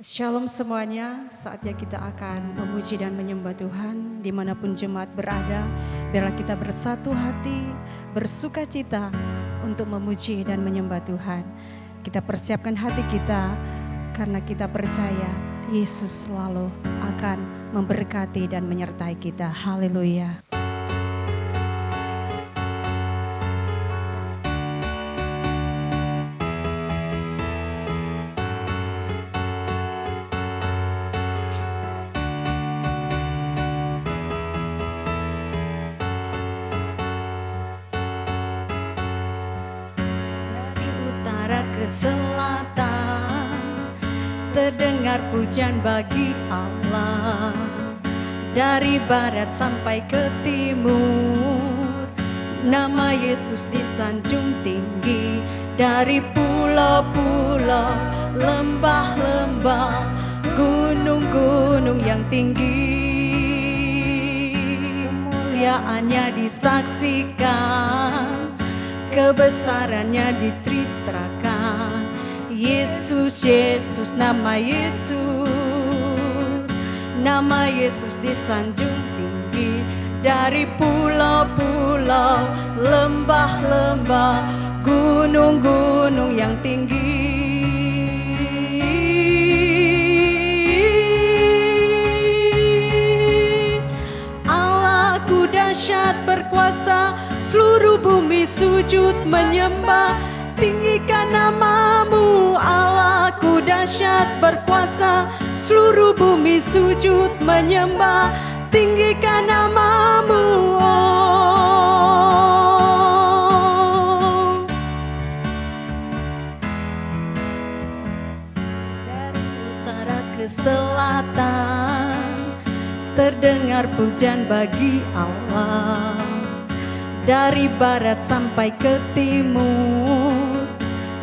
Shalom semuanya, saatnya kita akan memuji dan menyembah Tuhan dimanapun jemaat berada. Biarlah kita bersatu hati, bersuka cita untuk memuji dan menyembah Tuhan. Kita persiapkan hati kita karena kita percaya Yesus selalu akan memberkati dan menyertai kita. Haleluya. Ke selatan terdengar pujian bagi Allah, dari barat sampai ke timur nama Yesus disanjung tinggi, dari pulau-pulau, lembah-lembah, gunung-gunung yang tinggi kemuliaannya disaksikan, kebesarannya diceritakan. Yesus, Yesus, nama Yesus disanjung tinggi, dari pulau-pulau, lembah-lembah, gunung-gunung yang tinggi. Allahku dahsyat berkuasa, seluruh bumi sujud menyembah, tinggikan namamu. Allahku dahsyat berkuasa, seluruh bumi sujud menyembah, tinggikan namamu. Dari utara ke selatan terdengar pujian bagi Allah, dari barat sampai ke timur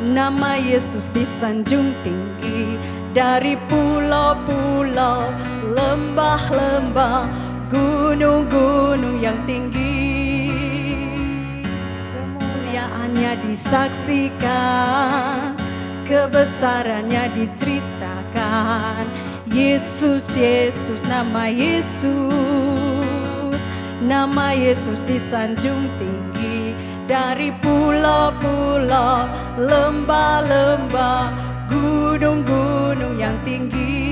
nama Yesus disanjung tinggi, dari pulau-pulau, lembah-lembah, gunung-gunung yang tinggi kemuliaannya disaksikan, kebesarannya diceritakan. Yesus, Yesus, nama Yesus disanjung tinggi, dari pulau-pulau, lembah-lembah, gunung-gunung yang tinggi.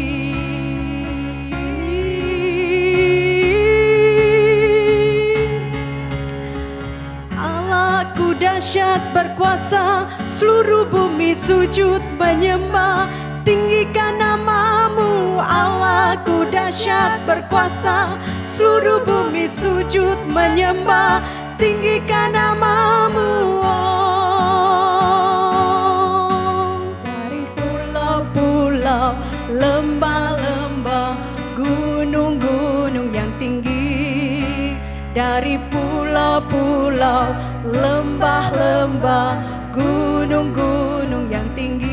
Allahku dahsyat berkuasa, seluruh bumi sujud menyembah, tinggikan namamu. Allahku dahsyat berkuasa, seluruh bumi sujud menyembah, tinggikan namamu. Dari pulau-pulau, lembah-lembah, gunung-gunung yang tinggi, dari pulau-pulau, lembah-lembah, gunung-gunung yang tinggi.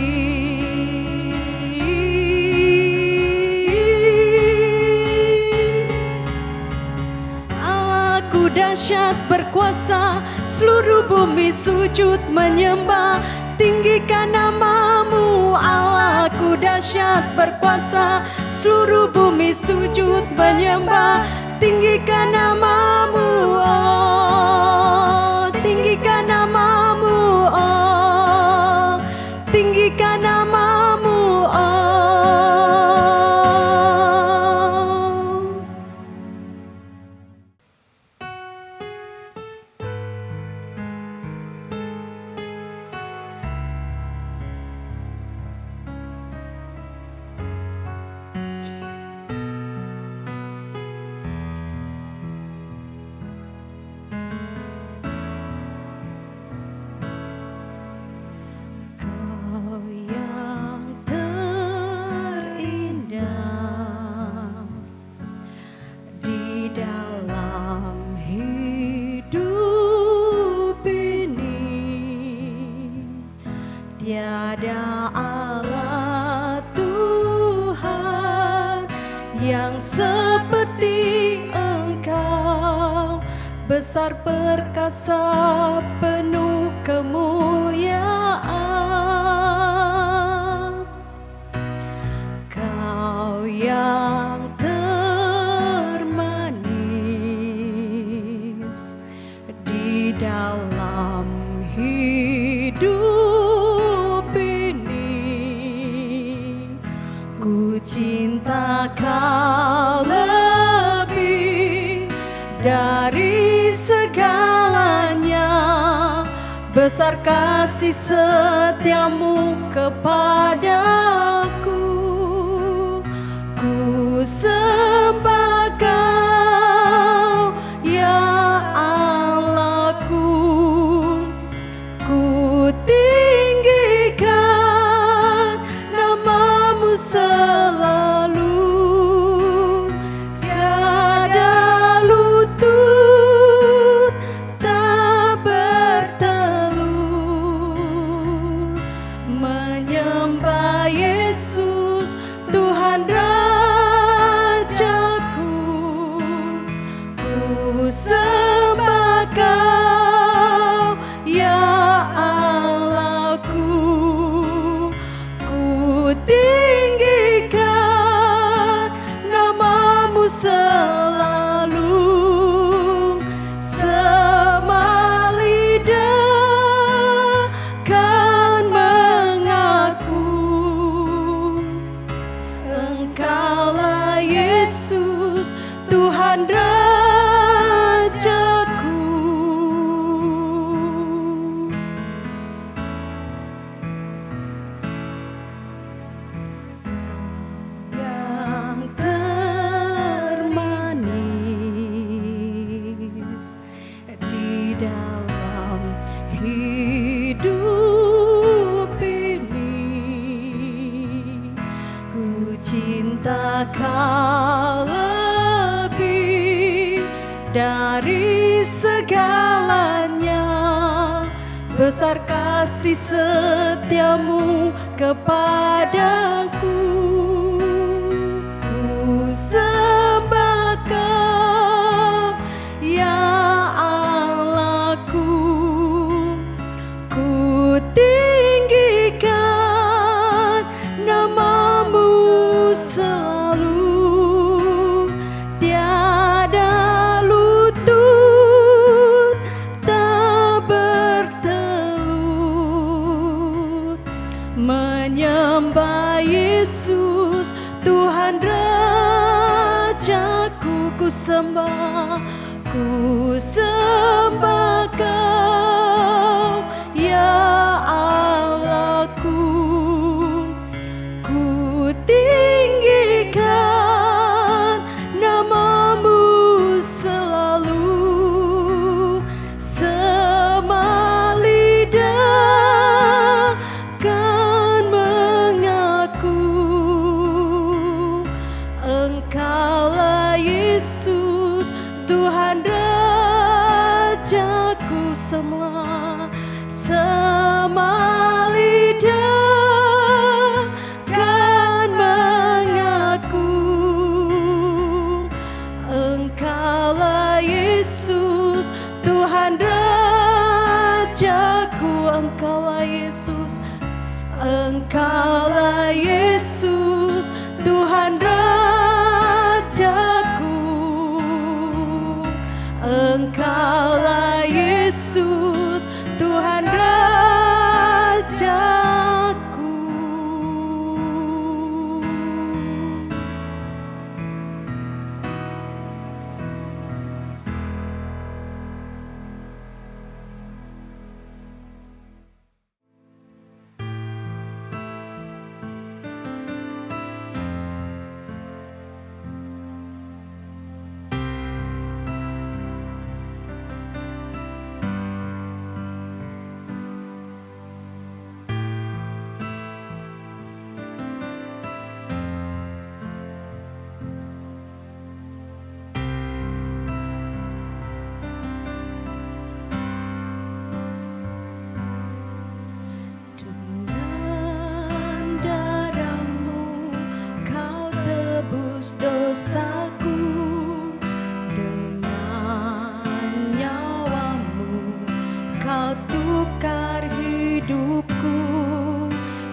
Allahku dahsyat berkuasa, seluruh bumi sujud menyembah, tinggikan namamu. Allahku dahsyat berkuasa, seluruh bumi sujud menyembah, tinggikan namamu. Oh, tinggikan namamu. Oh, tinggikan namamu. Oh. Tiada Allah Tuhan yang seperti Engkau, besar perkasa penuh kemuliaan. yang termanis di dalam hidup ini. Ku cinta Kau lebih dari segalanya, besar kasih setiamu kepadaku. Ku sembah Kau, ya Allahku. Ku tinggikan namamu selalu, tiada lutut tak bertelut, menyembah Yesus Tuhan Rajaku. Ku sembah Kau, ya Allahku. Ku tinggikan namamu selalu, semua lidah kan mengaku Engkaulah Yesus Tuhan Rajaku. Yang termanis di dalam hidup ini. Ku cinta Kau lebih dari segalanya, besar kasih setiamu kepadaku. Ku sembah Kau, ya Allahku. Ku tinggikan namamu selalu, tiada lutut tak bertelut, menyembah Yesus Tuhan Rajaku. Ku sembah Kau, ya Allahku. Ku tinggikan namamu selalu, semua lidah kan mengaku Engkaulah Yesus Tuhan Rajaku. Semua lidah kan mengaku Engkaulah Yesus Tuhan Rajaku. Engkaulah Yesus, Engkaulah Yesus Tuhan Rajaku. Engkaulah Yesus Tuhan Rajaku. dosaku dengan nyawamu, kau tukar hidupku.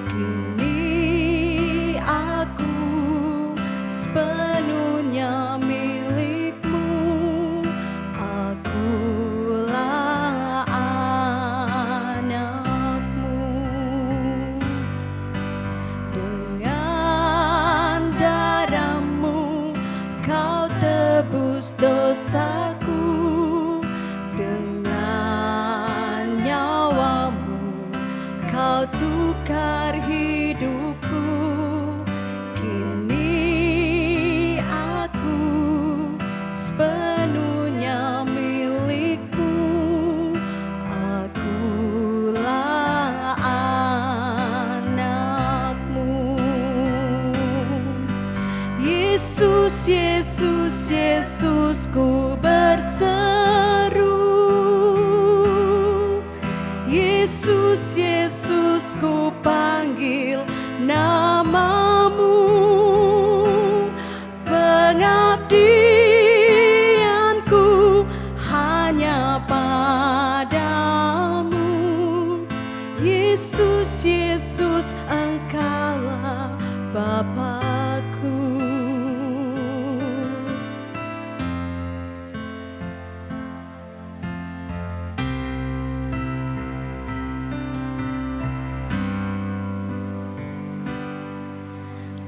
Kini aku sepenuhnya milik-Mu. Akulah anak-Mu. Dengan darah-Mu Kau tebus dosaku. Dengan nyawa-Mu Kau tukar hidupku. Kini aku sepenuhnya milik-Mu. Akulah anak-Mu. Yesus, Yesus, Yesus, ku berseru. Yesus, Yesus, ku panggil nama-Mu. Pengabdianku hanya padamu. Yesus, Yesus, Engkaulah Bapa-Ku.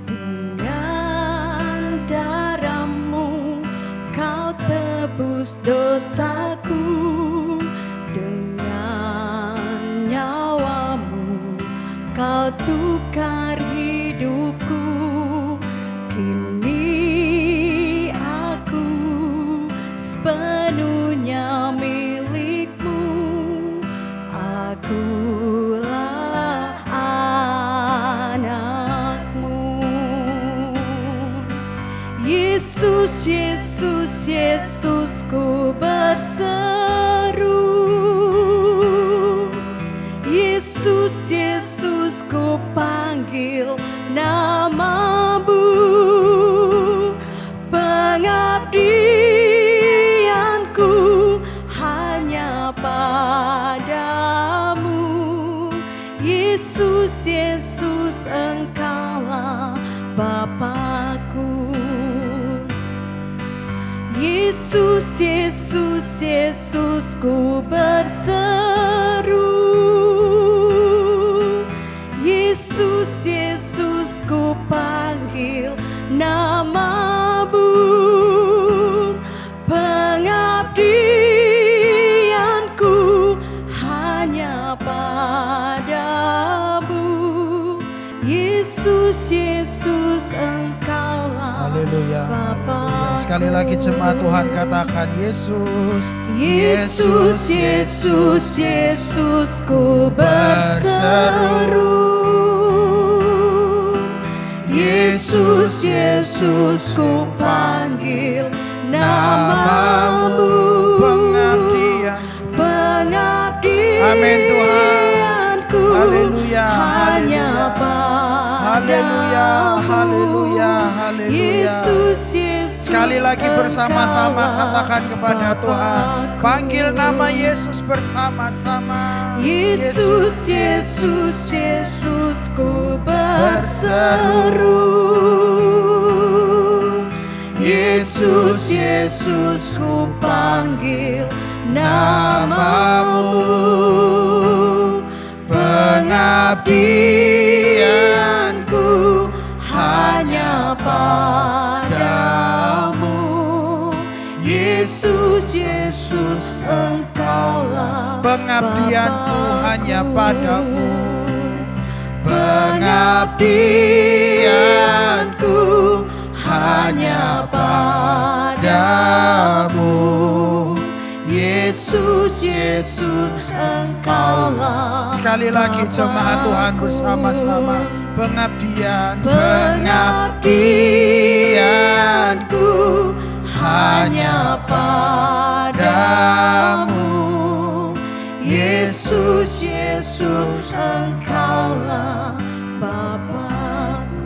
Dengan darah-Mu Kau tebus dosaku. Dengan nyawa-Mu Kau tukar hidupku. Kini aku sepenuhnya milik-Mu. Akulah anak-Mu. Yesus, Yesus, Yesus, ku berseru. Yesus, Yesus, ku panggil nama-Mu. Pengabdianku hanya padamu. Yesus, Yesus, Engkaulah Bapa-Ku. Yesus, Yesus, Yesus, ku berseru. Yesus, Yesus, ku panggil nama-Mu. Pengabdianku hanya padamu. Yesus, Yesus, Engkaulah Bapa-Ku. Sekali lagi jemaat Tuhan katakan Yesus. Yesus, Yesus, Yesus, ku berseru. Yesus, Yesus, ku panggil nama-Mu. Pengabdianku Amin Tuhan. Haleluya, hanya haleluya, haleluya, haleluya. Yesus, Yesus, sekali lagi bersama-sama katakan kepada Tuhan, panggil nama Yesus bersama-sama. Yesus, Yesus, Yesus, ku berseru. Yesus, Yesus, ku panggil nama-Mu. Pengabdianku hanya padamu. Yesus, Yesus, Engkaulah pengabdianku hanya padamu. Pengabdianku hanya padamu. Yesus, Yesus, Engkaulah. Sekali lagi jemaat Tuhan bersama-sama, pengabdianku hanya padamu. Yesus, Yesus, Engkaulah Bapa-Ku.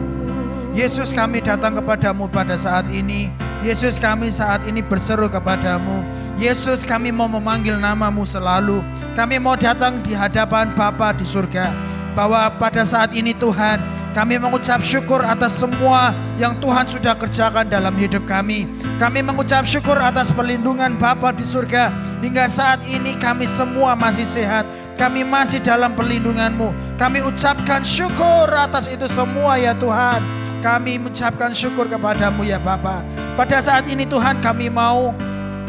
Yesus, kami datang kepadamu pada saat ini. Yesus, kami saat ini berseru kepadamu. Yesus, kami mau memanggil nama-Mu selalu. Kami mau datang di hadapan Bapa di surga. bahwa pada saat ini Tuhan, kami mengucap syukur atas semua yang Tuhan sudah kerjakan dalam hidup kami. Kami mengucap syukur atas perlindungan Bapa di surga. Hingga saat ini kami semua masih sehat. Kami masih dalam perlindungan-Mu. Kami ucapkan syukur atas itu semua ya Tuhan. Kami mengucapkan syukur kepadamu ya Bapa. Pada saat ini Tuhan, kami mau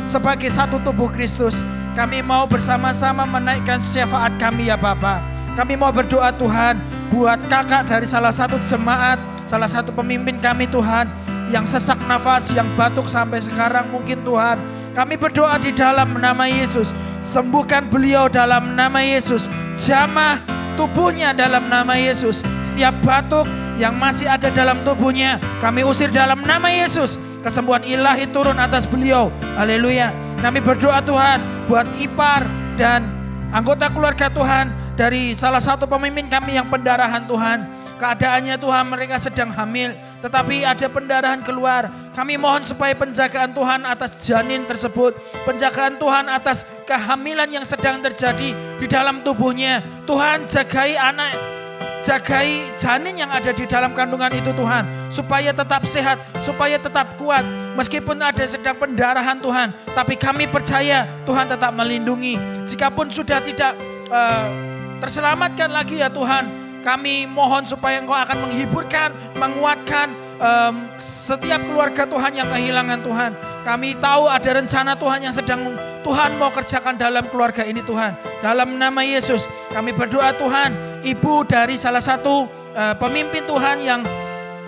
sebagai satu tubuh Kristus, kami mau bersama-sama menaikkan syafaat kami ya Bapa. Kami mau berdoa Tuhan buat kakak dari salah satu jemaat, salah satu pemimpin kami Tuhan, yang sesak nafas, yang batuk sampai sekarang mungkin Tuhan. Kami berdoa di dalam nama Yesus, sembuhkan beliau dalam nama Yesus. Jamah tubuhnya dalam nama Yesus. Setiap batuk yang masih ada dalam tubuhnya, kami usir dalam nama Yesus. Kesembuhan ilahi turun atas beliau. Haleluya. Kami berdoa Tuhan buat ipar dan anggota keluarga Tuhan dari salah satu pemimpin kami yang pendarahan Tuhan. Keadaannya Tuhan, mereka sedang hamil, tetapi ada pendarahan keluar. Kami mohon supaya penjagaan Tuhan atas janin tersebut, penjagaan Tuhan atas kehamilan yang sedang terjadi di dalam tubuhnya. Tuhan, jagai anak, jagai janin yang ada di dalam kandungan itu Tuhan, supaya tetap sehat, supaya tetap kuat. Meskipun ada sedang pendarahan Tuhan, tapi kami percaya Tuhan tetap melindungi. Jikapun sudah tidak terselamatkan lagi ya Tuhan, kami mohon supaya Engkau akan menghiburkan, menguatkan setiap keluarga Tuhan yang kehilangan Tuhan. Kami tahu ada rencana Tuhan yang sedang Tuhan mau kerjakan dalam keluarga ini Tuhan. Dalam nama Yesus kami berdoa Tuhan, ibu dari salah satu pemimpin Tuhan yang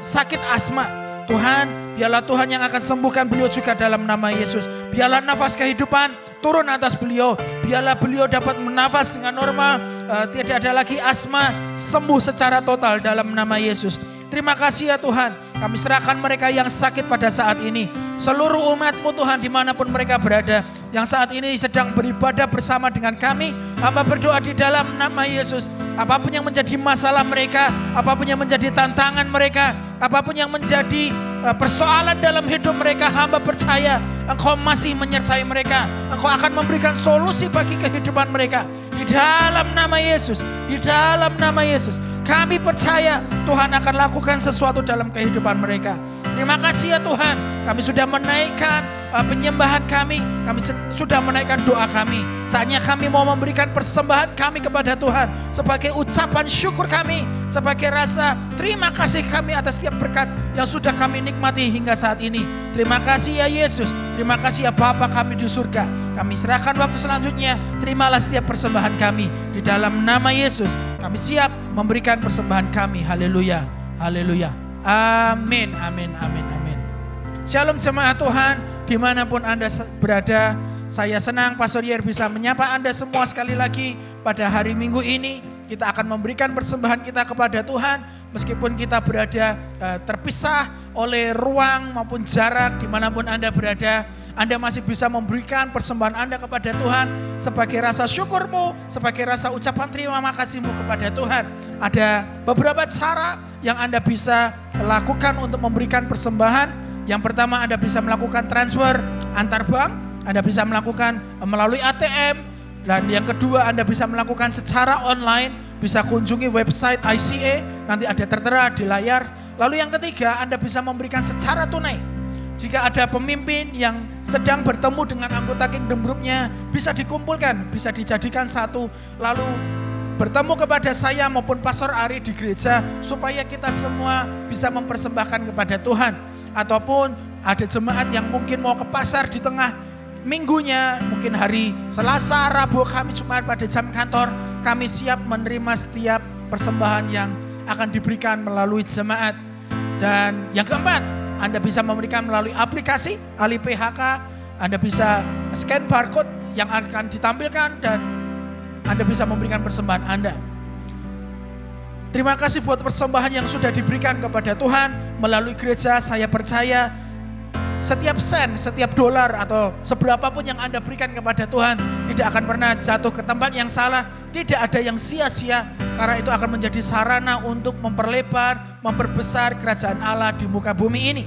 sakit asma, Tuhan, biarlah Tuhan yang akan sembuhkan beliau juga dalam nama Yesus. Biarlah nafas kehidupan turun atas beliau. Biarlah beliau dapat menafas dengan normal. Tidak ada lagi asma, sembuh secara total dalam nama Yesus. Terima kasih ya Tuhan. Kami serahkan mereka yang sakit pada saat ini. Seluruh umat-Mu Tuhan dimanapun mereka berada, yang saat ini sedang beribadah bersama dengan kami, hamba berdoa di dalam nama Yesus. Apapun yang menjadi masalah mereka, apapun yang menjadi tantangan mereka, apapun yang menjadi persoalan dalam hidup mereka, hamba percaya Engkau masih menyertai mereka. Engkau akan memberikan solusi bagi kehidupan mereka. Di dalam nama Yesus, di dalam nama Yesus, kami percaya Tuhan akan lakukan sesuatu dalam kehidupan mereka. Terima kasih ya Tuhan, kami sudah menaikkan penyembahan kami sudah menaikkan doa kami. Saatnya kami mau memberikan persembahan kami kepada Tuhan sebagai ucapan syukur kami, sebagai rasa terima kasih kami atas setiap berkat yang sudah kami nikmati hingga saat ini. Terima kasih ya Yesus, terima kasih ya Bapa kami di surga. Kami serahkan waktu selanjutnya, terimalah setiap persembahan kami. Di dalam nama Yesus kami siap memberikan persembahan kami. Haleluya, haleluya. Amin, amin, amin, amin. Shalom jemaat Tuhan, dimanapun Anda berada. Saya senang Pastor Yer bisa menyapa Anda semua sekali lagi pada hari Minggu ini. Kita akan memberikan persembahan kita kepada Tuhan. Meskipun kita berada terpisah oleh ruang maupun jarak, dimanapun Anda berada, Anda masih bisa memberikan persembahan Anda kepada Tuhan sebagai rasa syukurmu, sebagai rasa ucapan terima kasihmu kepada Tuhan. Ada beberapa cara yang Anda bisa lakukan untuk memberikan persembahan. Yang pertama, Anda bisa melakukan transfer antar bank, Anda bisa melakukan melalui ATM, dan yang kedua Anda bisa melakukan secara online, bisa kunjungi website ICA, nanti ada tertera di layar. Lalu yang ketiga, Anda bisa memberikan secara tunai. Jika ada pemimpin yang sedang bertemu dengan anggota Kingdom Group-nya, bisa dikumpulkan, bisa dijadikan satu, lalu bertemu kepada saya maupun Pastor Ari di gereja, supaya kita semua bisa mempersembahkan kepada Tuhan. Ataupun ada jemaat yang mungkin mau ke pasar di tengah minggunya, mungkin hari Selasa, Rabu, Kamis, Jumat pada jam kantor, kami siap menerima setiap persembahan yang akan diberikan melalui jemaat. Dan yang keempat, Anda bisa memberikan melalui aplikasi Ali PHK, Anda bisa scan barcode yang akan ditampilkan dan Anda bisa memberikan persembahan Anda. Terima kasih buat persembahan yang sudah diberikan kepada Tuhan melalui gereja. Saya percaya setiap sen, setiap dolar atau seberapa pun yang Anda berikan kepada Tuhan tidak akan pernah jatuh ke tempat yang salah. Tidak ada yang sia-sia, karena itu akan menjadi sarana untuk memperlebar, memperbesar kerajaan Allah di muka bumi ini.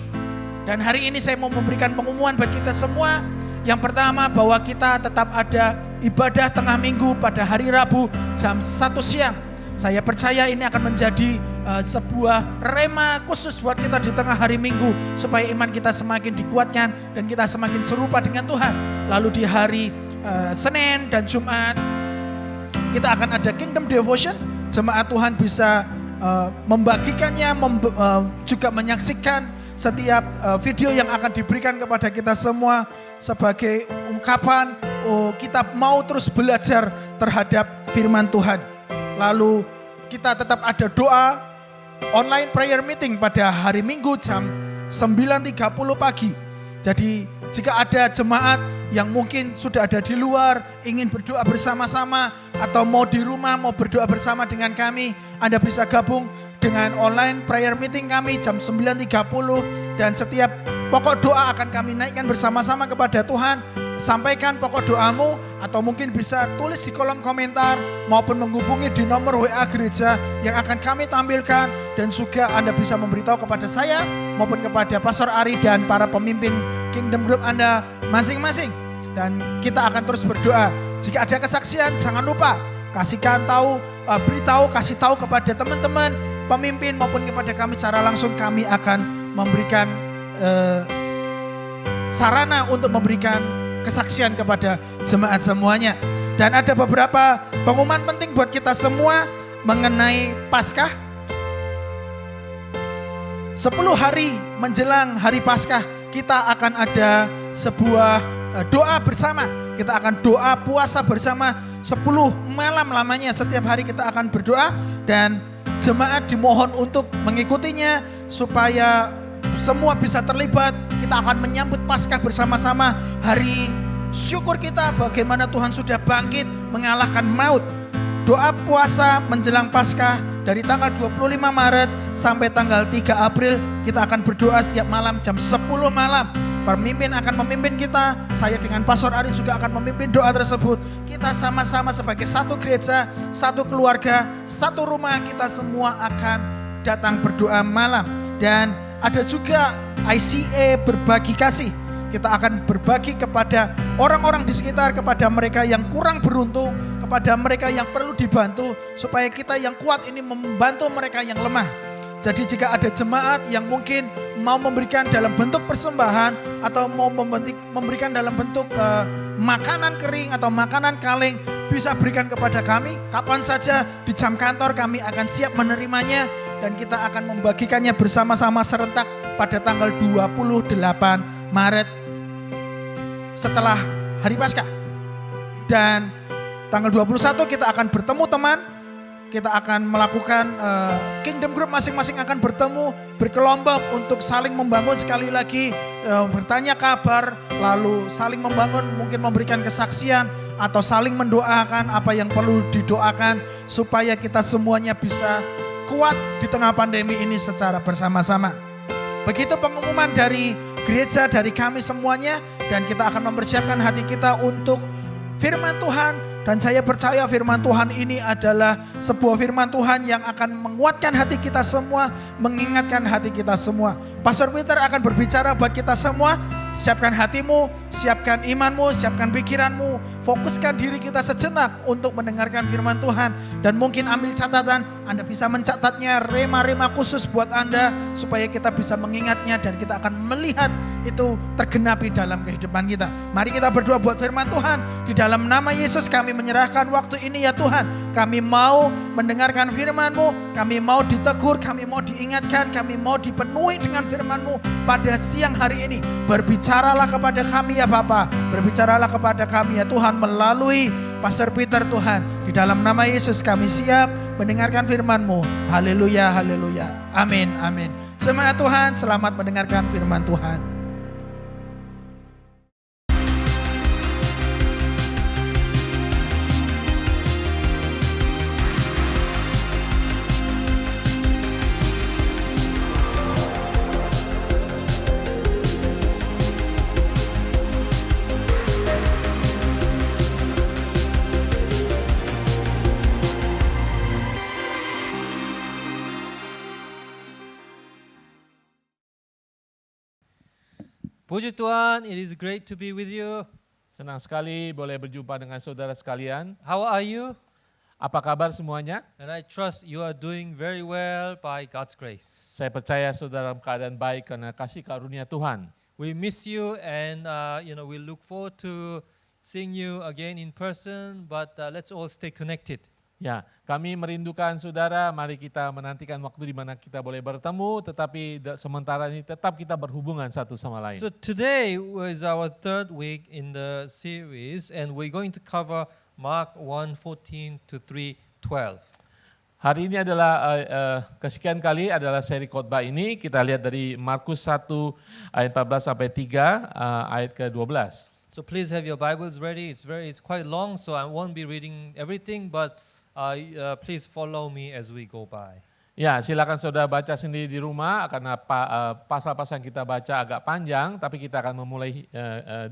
Dan hari ini saya mau memberikan pengumuman buat kita semua. Yang pertama, bahwa kita tetap ada ibadah tengah minggu pada hari Rabu jam 1 siang. Saya percaya ini akan menjadi sebuah rema khusus buat kita di tengah hari Minggu, supaya iman kita semakin dikuatkan dan kita semakin serupa dengan Tuhan. Lalu di hari Senin dan Jumat kita akan ada Kingdom Devotion. Jemaat Tuhan bisa membagikannya, juga menyaksikan setiap video yang akan diberikan kepada kita semua sebagai ungkapan kita mau terus belajar terhadap firman Tuhan. Lalu kita tetap ada doa online prayer meeting pada hari Minggu jam 9.30 pagi. Jadi jika ada jemaat yang mungkin sudah ada di luar, ingin berdoa bersama-sama, atau mau di rumah mau berdoa bersama dengan kami, Anda bisa gabung dengan online prayer meeting kami jam 9.30. Dan setiap pokok doa akan kami naikkan bersama-sama kepada Tuhan. Sampaikan pokok doamu, atau mungkin bisa tulis di kolom komentar, maupun menghubungi di nomor WA gereja yang akan kami tampilkan. Dan juga Anda bisa memberitahu kepada saya maupun kepada Pastor Ari dan para pemimpin Kingdom Group Anda masing-masing. Dan kita akan terus berdoa. Jika ada kesaksian, jangan lupa kasihkan tahu, beritahu, kasih tahu kepada teman-teman pemimpin maupun kepada kami secara langsung. Kami akan memberikan sarana untuk memberikan kesaksian kepada jemaat semuanya. Dan ada beberapa pengumuman penting buat kita semua mengenai Paskah. 10 hari menjelang hari Paskah kita akan ada sebuah doa bersama. Kita akan doa puasa bersama 10 malam lamanya. Setiap hari kita akan berdoa, dan jemaat dimohon untuk mengikutinya supaya semua bisa terlibat. Kita akan menyambut Paskah bersama-sama, hari syukur kita bagaimana Tuhan sudah bangkit mengalahkan maut. Doa puasa menjelang Paskah dari tanggal 25 Maret sampai tanggal 3 April. Kita akan berdoa setiap malam jam 10 malam. Pemimpin akan memimpin kita, saya dengan Pastor Ari juga akan memimpin doa tersebut. Kita sama-sama sebagai satu gereja, satu keluarga, satu rumah, kita semua akan datang berdoa malam. Dan ada juga ICA berbagi kasih. Kita akan berbagi kepada orang-orang di sekitar, kepada mereka yang kurang beruntung, kepada mereka yang perlu dibantu, supaya kita yang kuat ini membantu mereka yang lemah. Jadi jika ada jemaat yang mungkin mau memberikan dalam bentuk persembahan, atau mau memberikan dalam bentuk makanan kering atau makanan kaleng, bisa berikan kepada kami kapan saja di jam kantor. Kami akan siap menerimanya, dan kita akan membagikannya bersama-sama serentak pada tanggal 28 Maret setelah hari Paskah. Dan tanggal 21 kita akan bertemu teman. Kita akan melakukan Kingdom Group masing-masing akan bertemu berkelompok untuk saling membangun, sekali lagi bertanya kabar, lalu saling membangun, mungkin memberikan kesaksian atau saling mendoakan apa yang perlu didoakan supaya kita semuanya bisa kuat di tengah pandemi ini secara bersama-sama. Begitu pengumuman dari gereja, dari kami semuanya, dan kita akan mempersiapkan hati kita untuk firman Tuhan. Dan saya percaya firman Tuhan ini adalah sebuah firman Tuhan yang akan menguatkan hati kita semua, mengingatkan hati kita semua. Pastor Peter akan berbicara buat kita semua. Siapkan hatimu, siapkan imanmu, siapkan pikiranmu, fokuskan diri kita sejenak untuk mendengarkan firman Tuhan. Dan mungkin ambil catatan, Anda bisa mencatatnya, rema-rema khusus buat Anda, supaya kita bisa mengingatnya dan kita akan melihat itu tergenapi dalam kehidupan kita. Mari kita berdoa buat firman Tuhan. Di dalam nama Yesus kami menyerahkan waktu ini ya Tuhan. Kami mau mendengarkan firman-Mu, kami mau ditegur, kami mau diingatkan, kami mau dipenuhi dengan firman-Mu pada siang hari ini. Berbicaralah kepada kami ya Bapa, berbicaralah kepada kami ya Tuhan melalui Pastor Peter Tuhan. Di dalam nama Yesus kami siap mendengarkan firman-Mu. Haleluya, haleluya. Amin, amin. Jemaat Tuhan, selamat mendengarkan firman Tuhan. Puji Tuhan, it is great to be with you. Senang sekali boleh berjumpa dengan saudara sekalian. How are you? Apa kabar semuanya? And I trust you are doing very well by God's grace. Saya percaya saudara dalam keadaan baik karena kasih karunia Tuhan. We miss you, and we look forward to seeing you again in person. But let's all stay connected. Ya, kami merindukan saudara, mari kita menantikan waktu di mana kita boleh bertemu, tetapi sementara ini tetap kita berhubungan satu sama lain. So today is our third week in the series, and we're going to cover Mark 1:14 to 3:12. Hari ini adalah kesekian kali adalah seri khotbah ini, kita lihat dari Markus 1 ayat 14 sampai 3 ayat ke-12. So please have your Bibles ready. It's quite long, so I won't be reading everything, but please follow me as we go by. Ya, silakan saudara baca sendiri di rumah karena pasal-pasal yang kita baca agak panjang, tapi kita akan memulai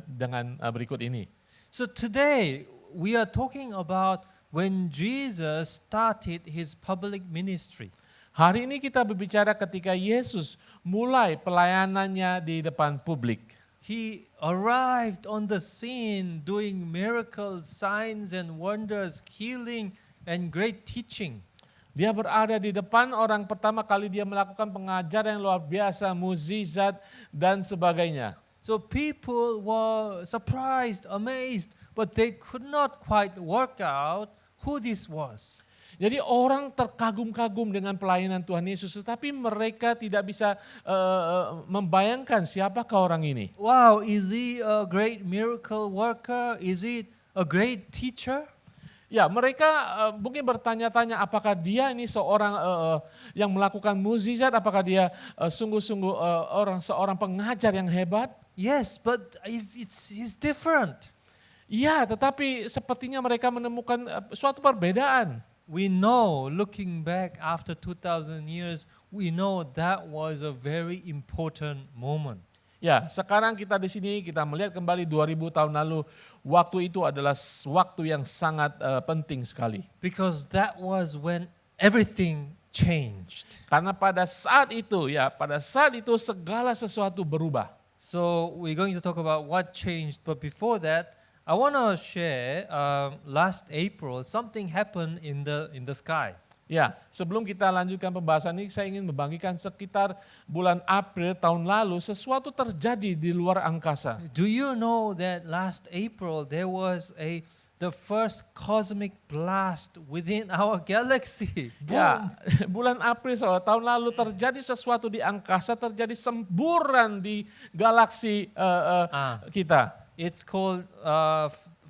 dengan berikut ini. So today we are talking about when Jesus started his public ministry. Hari ini kita berbicara ketika Yesus mulai pelayanannya di depan publik. He arrived on the scene doing miracles, signs and wonders, healing and great teaching. Dia berada di depan orang pertama kali dia melakukan pengajaran yang luar biasa, mukjizat dan sebagainya. So people were surprised, amazed, but they could not quite work out who this was. Jadi orang terkagum-kagum dengan pelayanan Tuhan Yesus, tetapi mereka tidak bisa membayangkan siapakah orang ini. Wow, is he a great miracle worker? Is he a great teacher? Ya, mereka mungkin bertanya-tanya apakah dia ini seorang yang melakukan mukjizat, apakah dia sungguh-sungguh seorang pengajar yang hebat? Yes, but he's different. Ya, tetapi sepertinya mereka menemukan suatu perbedaan. We know, looking back after 2,000 years, we know that was a very important moment. Ya, sekarang kita di sini kita melihat kembali 2000 tahun lalu, waktu itu adalah waktu yang sangat penting sekali. Because that was when everything changed. Karena pada saat itu segala sesuatu berubah. So we're going to talk about what changed, but before that, I want to share last April something happened in the sky. Ya, sebelum kita lanjutkan pembahasan ini, saya ingin membagikan sekitar bulan April tahun lalu sesuatu terjadi di luar angkasa. Do you know that last April there was the first cosmic blast within our galaxy? Ya, Boom. bulan April tahun lalu terjadi sesuatu di angkasa, terjadi semburan di galaksi kita. It's called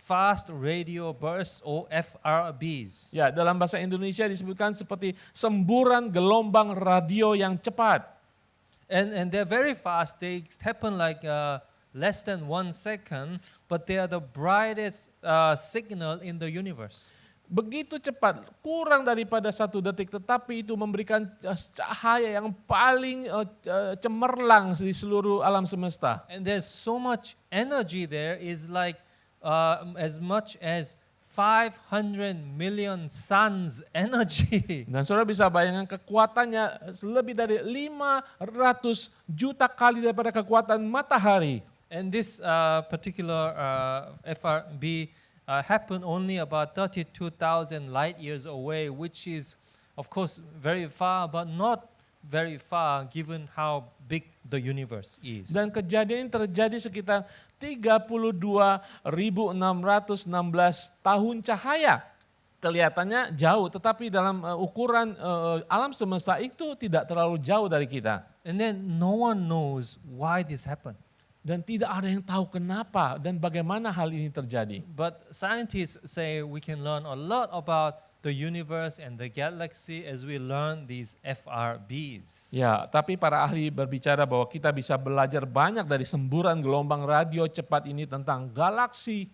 fast radio bursts or FRBs. Ya, dalam bahasa Indonesia disebutkan seperti semburan gelombang radio yang cepat. And they're very fast. They happen like less than 1 second, but they are the brightest signal in the universe. Begitu cepat, kurang daripada 1 detik, tetapi itu memberikan cahaya yang paling cemerlang di seluruh alam semesta. And there's so much energy there, is like as much as 500 million suns energy. Dan saudara bisa bayangkan kekuatannya lebih dari 500 juta kali daripada kekuatan matahari. And this particular FRB happened only about 32,000 light years away, which is, of course, very far, but not very far given how big the universe is. Dan kejadian ini terjadi sekitar 32.616 tahun cahaya. Kelihatannya jauh, tetapi dalam ukuran alam semesta itu tidak terlalu jauh dari kita. And then no one knows why this happened. Dan tidak ada yang tahu kenapa dan bagaimana hal ini terjadi. But scientists say we can learn a lot about the universe and the galaxy as we learn these FRBs. Ya, tapi para ahli berbicara bahwa kita bisa belajar banyak dari semburan gelombang radio cepat ini tentang galaksi,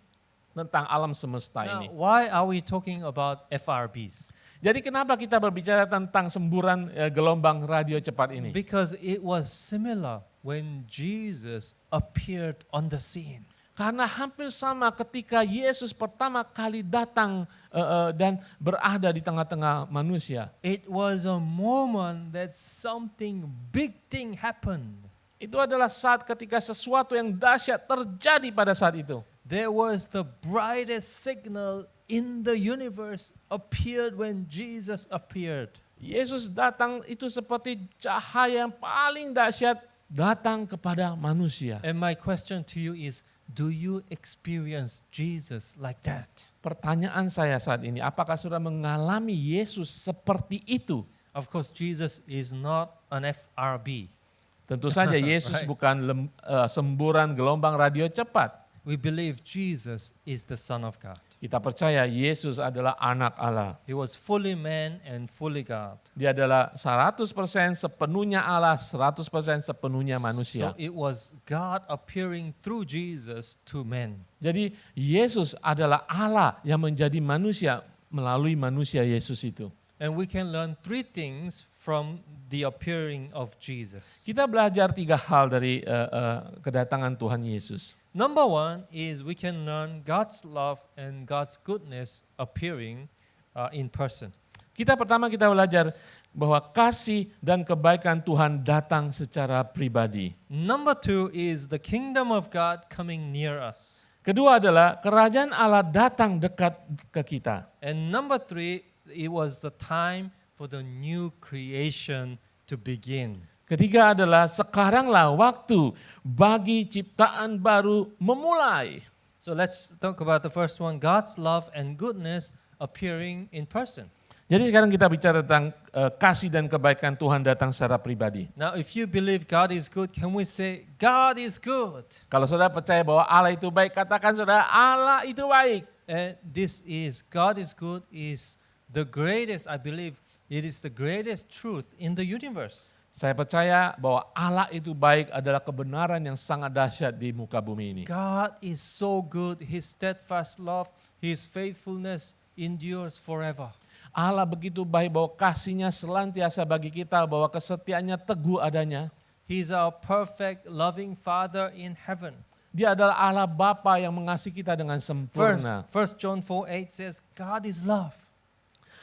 tentang alam semesta Now, ini. why are we talking about FRBs? Jadi kenapa kita berbicara tentang semburan gelombang radio cepat ini? Because it was similar when Jesus appeared on the scene. Karena hampir sama ketika Yesus pertama kali datang dan berada di tengah-tengah manusia. It was a moment that something big thing happened. Itu adalah saat ketika sesuatu yang dahsyat terjadi pada saat itu. There was the brightest signal in the universe appeared when Jesus appeared. Yesus datang itu seperti cahaya yang paling dahsyat datang kepada manusia. And my question to you is, do you experience Jesus like that? Pertanyaan saya saat ini, apakah saudara mengalami Yesus seperti itu? Of course, Jesus is not an FRB. Tentu saja Yesus Right. bukan semburan gelombang radio cepat. We believe Jesus is the Son of God. Kita percaya Yesus adalah anak Allah. He was fully man and fully God. Dia adalah 100% sepenuhnya Allah, 100% sepenuhnya manusia. So it was God appearing through Jesus to men. Jadi Yesus adalah Allah yang menjadi manusia melalui manusia Yesus itu. And we can learn three things from the appearing of Jesus. Kita belajar 3 hal dari kedatangan Tuhan Yesus. Number one is we can learn God's love and God's goodness appearing in person. Pertama kita belajar bahwa kasih dan kebaikan Tuhan datang secara pribadi. Number two is the kingdom of God coming near us. Kedua adalah kerajaan Allah datang dekat ke kita. And number three, it was the time for the new creation to begin. Ketiga adalah sekaranglah waktu bagi ciptaan baru memulai. So let's talk about the first one, God's love and goodness appearing in person. Jadi sekarang kita bicara tentang kasih dan kebaikan Tuhan datang secara pribadi. Now, if you believe God is good, can we say, God is good? Kalau saudara percaya bahwa Allah itu baik, katakan saudara, Allah itu baik. And this is, God is good is the greatest, I believe, it is the greatest truth in the universe. Saya percaya bahwa Allah itu baik adalah kebenaran yang sangat dahsyat di muka bumi ini. God is so good, His steadfast love, His faithfulness endures forever. Allah begitu baik bahwa kasihnya selantiasa bagi kita, bahwa kesetiaannya teguh adanya. He's our perfect, loving Father in heaven. Dia adalah Allah Bapa yang mengasihi kita dengan sempurna. First John 4:8 says, God is love.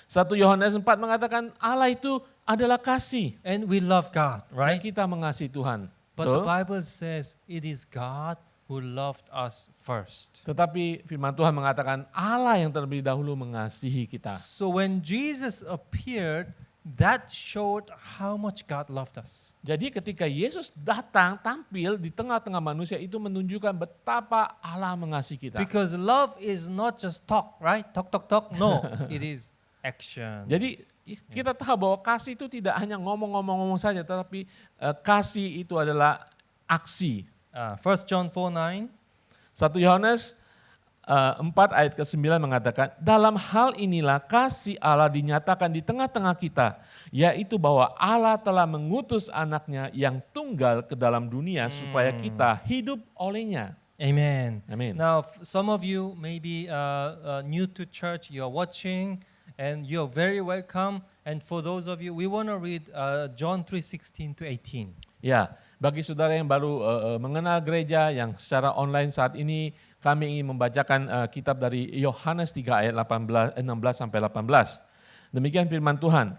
1 Yohanes 4 mengatakan Allah itu adalah kasih. And we love God, Dan right? kita mengasihi Tuhan. But the Betul? Bible says it is God who loved us first. Tetapi firman Tuhan mengatakan Allah yang terlebih dahulu mengasihi kita. So when Jesus appeared, that showed how much God loved us. Jadi ketika Yesus datang tampil di tengah-tengah manusia itu menunjukkan betapa Allah mengasihi kita. Because love is not just talk, right? Talk, talk, talk. No, it is action. Jadi kita tahu bahwa kasih itu tidak hanya ngomong-ngomong saja, tetapi kasih itu adalah aksi. 1 John 4:9. 1 Yohanes 4 ayat ke-9 mengatakan, dalam hal inilah kasih Allah dinyatakan di tengah-tengah kita, yaitu bahwa Allah telah mengutus anaknya yang tunggal ke dalam dunia supaya kita hidup olehnya. Amen. Amen. Now, some of you may be new to church, you are watching, and you're very welcome. And for those of you, we want to read John 3:16 to 18. Ya, bagi saudara yang baru mengenal gereja yang secara online saat ini, kami ingin membacakan kitab dari Yohanes 3 ayat 16 sampai 18. Demikian firman Tuhan.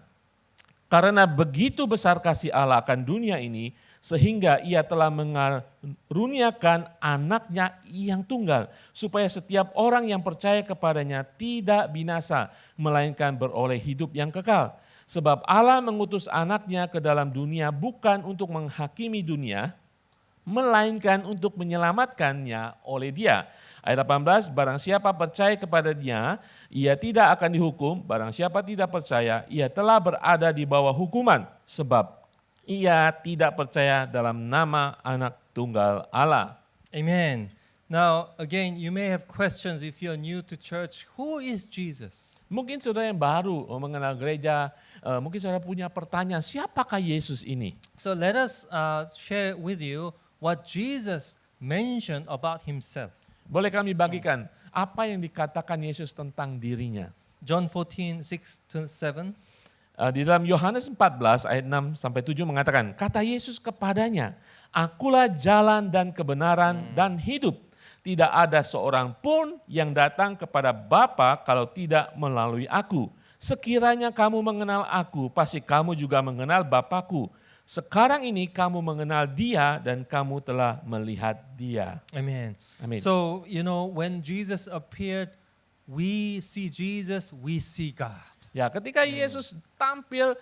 Karena begitu besar kasih Allah akan dunia ini, sehingga ia telah mengaruniakan anaknya yang tunggal, supaya setiap orang yang percaya kepadanya tidak binasa, melainkan beroleh hidup yang kekal. Sebab Allah mengutus anaknya ke dalam dunia bukan untuk menghakimi dunia, melainkan untuk menyelamatkannya oleh Dia. Ayat 18, barang siapa percaya kepada Dia, ia tidak akan dihukum. Barang siapa tidak percaya, ia telah berada di bawah hukuman. Sebab ia tidak percaya dalam nama anak tunggal Allah. Amen. Now, again, you may have questions if you're new to church. Who is Jesus? Mungkin saudara yang baru mengenal gereja, mungkin saudara punya pertanyaan, siapakah Yesus ini? So let us share with you what Jesus mentioned about himself. Boleh kami bagikan apa yang dikatakan Yesus tentang dirinya? John 14:6-7. Di dalam Yohanes 14 ayat 6 sampai 7 mengatakan, kata Yesus kepadanya, akulah jalan dan kebenaran dan hidup. Tidak ada seorang pun yang datang kepada Bapa kalau tidak melalui aku. Sekiranya kamu mengenal aku, pasti kamu juga mengenal Bapakku. Sekarang ini kamu mengenal Dia dan kamu telah melihat Dia. Amen. Amin. So, you know, when Jesus appeared, we see Jesus, we see God. Ya, ketika Yesus tampil,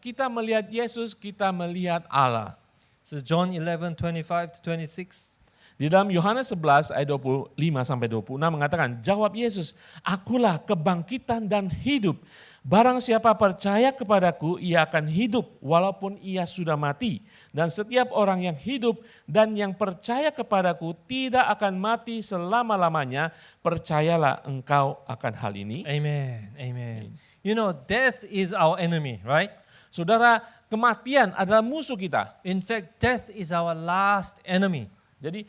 kita melihat Yesus, kita melihat Allah. So John 11:25-26. Di dalam Yohanes 11 ayat 25 sampai 26 mengatakan, jawab Yesus, akulah kebangkitan dan hidup. Barang siapa percaya kepadaku, ia akan hidup walaupun ia sudah mati. Dan setiap orang yang hidup dan yang percaya kepadaku tidak akan mati selama-lamanya. Percayalah engkau akan hal ini. Amen. Amen. You know, death is our enemy, right? Saudara, kematian adalah musuh kita. In fact, death is our last enemy. Jadi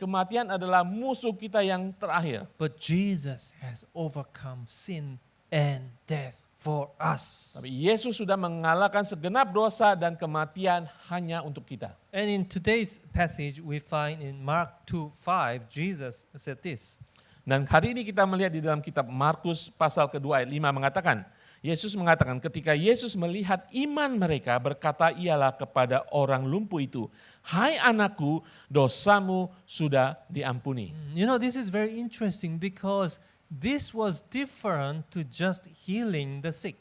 kematian adalah musuh kita yang terakhir. But Jesus has overcome sin and death for us. Tapi Yesus sudah mengalahkan segenap dosa dan kematian hanya untuk kita. And in today's passage, we find in Mark 2:5, Jesus said this. Dan hari ini kita melihat di dalam kitab Markus pasal kedua ayat 5 mengatakan, Yesus mengatakan ketika Yesus melihat iman mereka, berkata ialah kepada orang lumpuh itu, hai anakku, dosamu sudah diampuni. You know, this is very interesting because this was different to just healing the sick.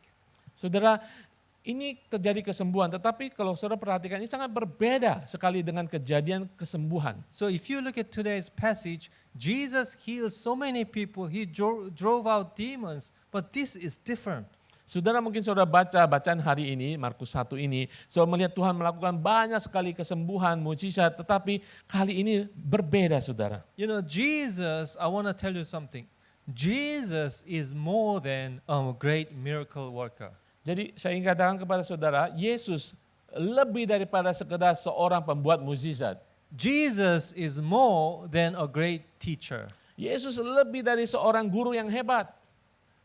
Saudara, ini terjadi kesembuhan, tetapi kalau saudara perhatikan ini sangat berbeda sekali dengan kejadian kesembuhan. So if you look at today's passage, Jesus healed so many people, he drove out demons, but this is different. Saudara mungkin saudara baca bacaan hari ini, Markus 1 ini, saudara melihat Tuhan melakukan banyak sekali kesembuhan, mukjizat, tetapi kali ini berbeda saudara. You know, Jesus, I want to tell you something. Jesus is more than a great miracle worker. Jadi saya ingin katakan kepada saudara, Yesus lebih daripada sekedar seorang pembuat mukjizat. Jesus is more than a great teacher. Yesus lebih dari seorang guru yang hebat.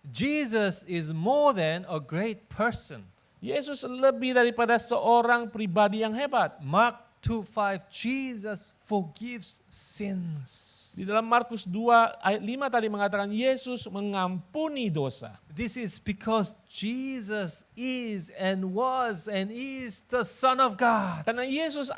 Jesus is more than a great person. Yesus lebih daripada seorang pribadi yang hebat. Mark 2:5, Jesus forgives sins. Di dalam Markus 2 ayat 5 tadi mengatakan Yesus mengampuni dosa. This is because Jesus is and was and is the Son of God. Karena Yesus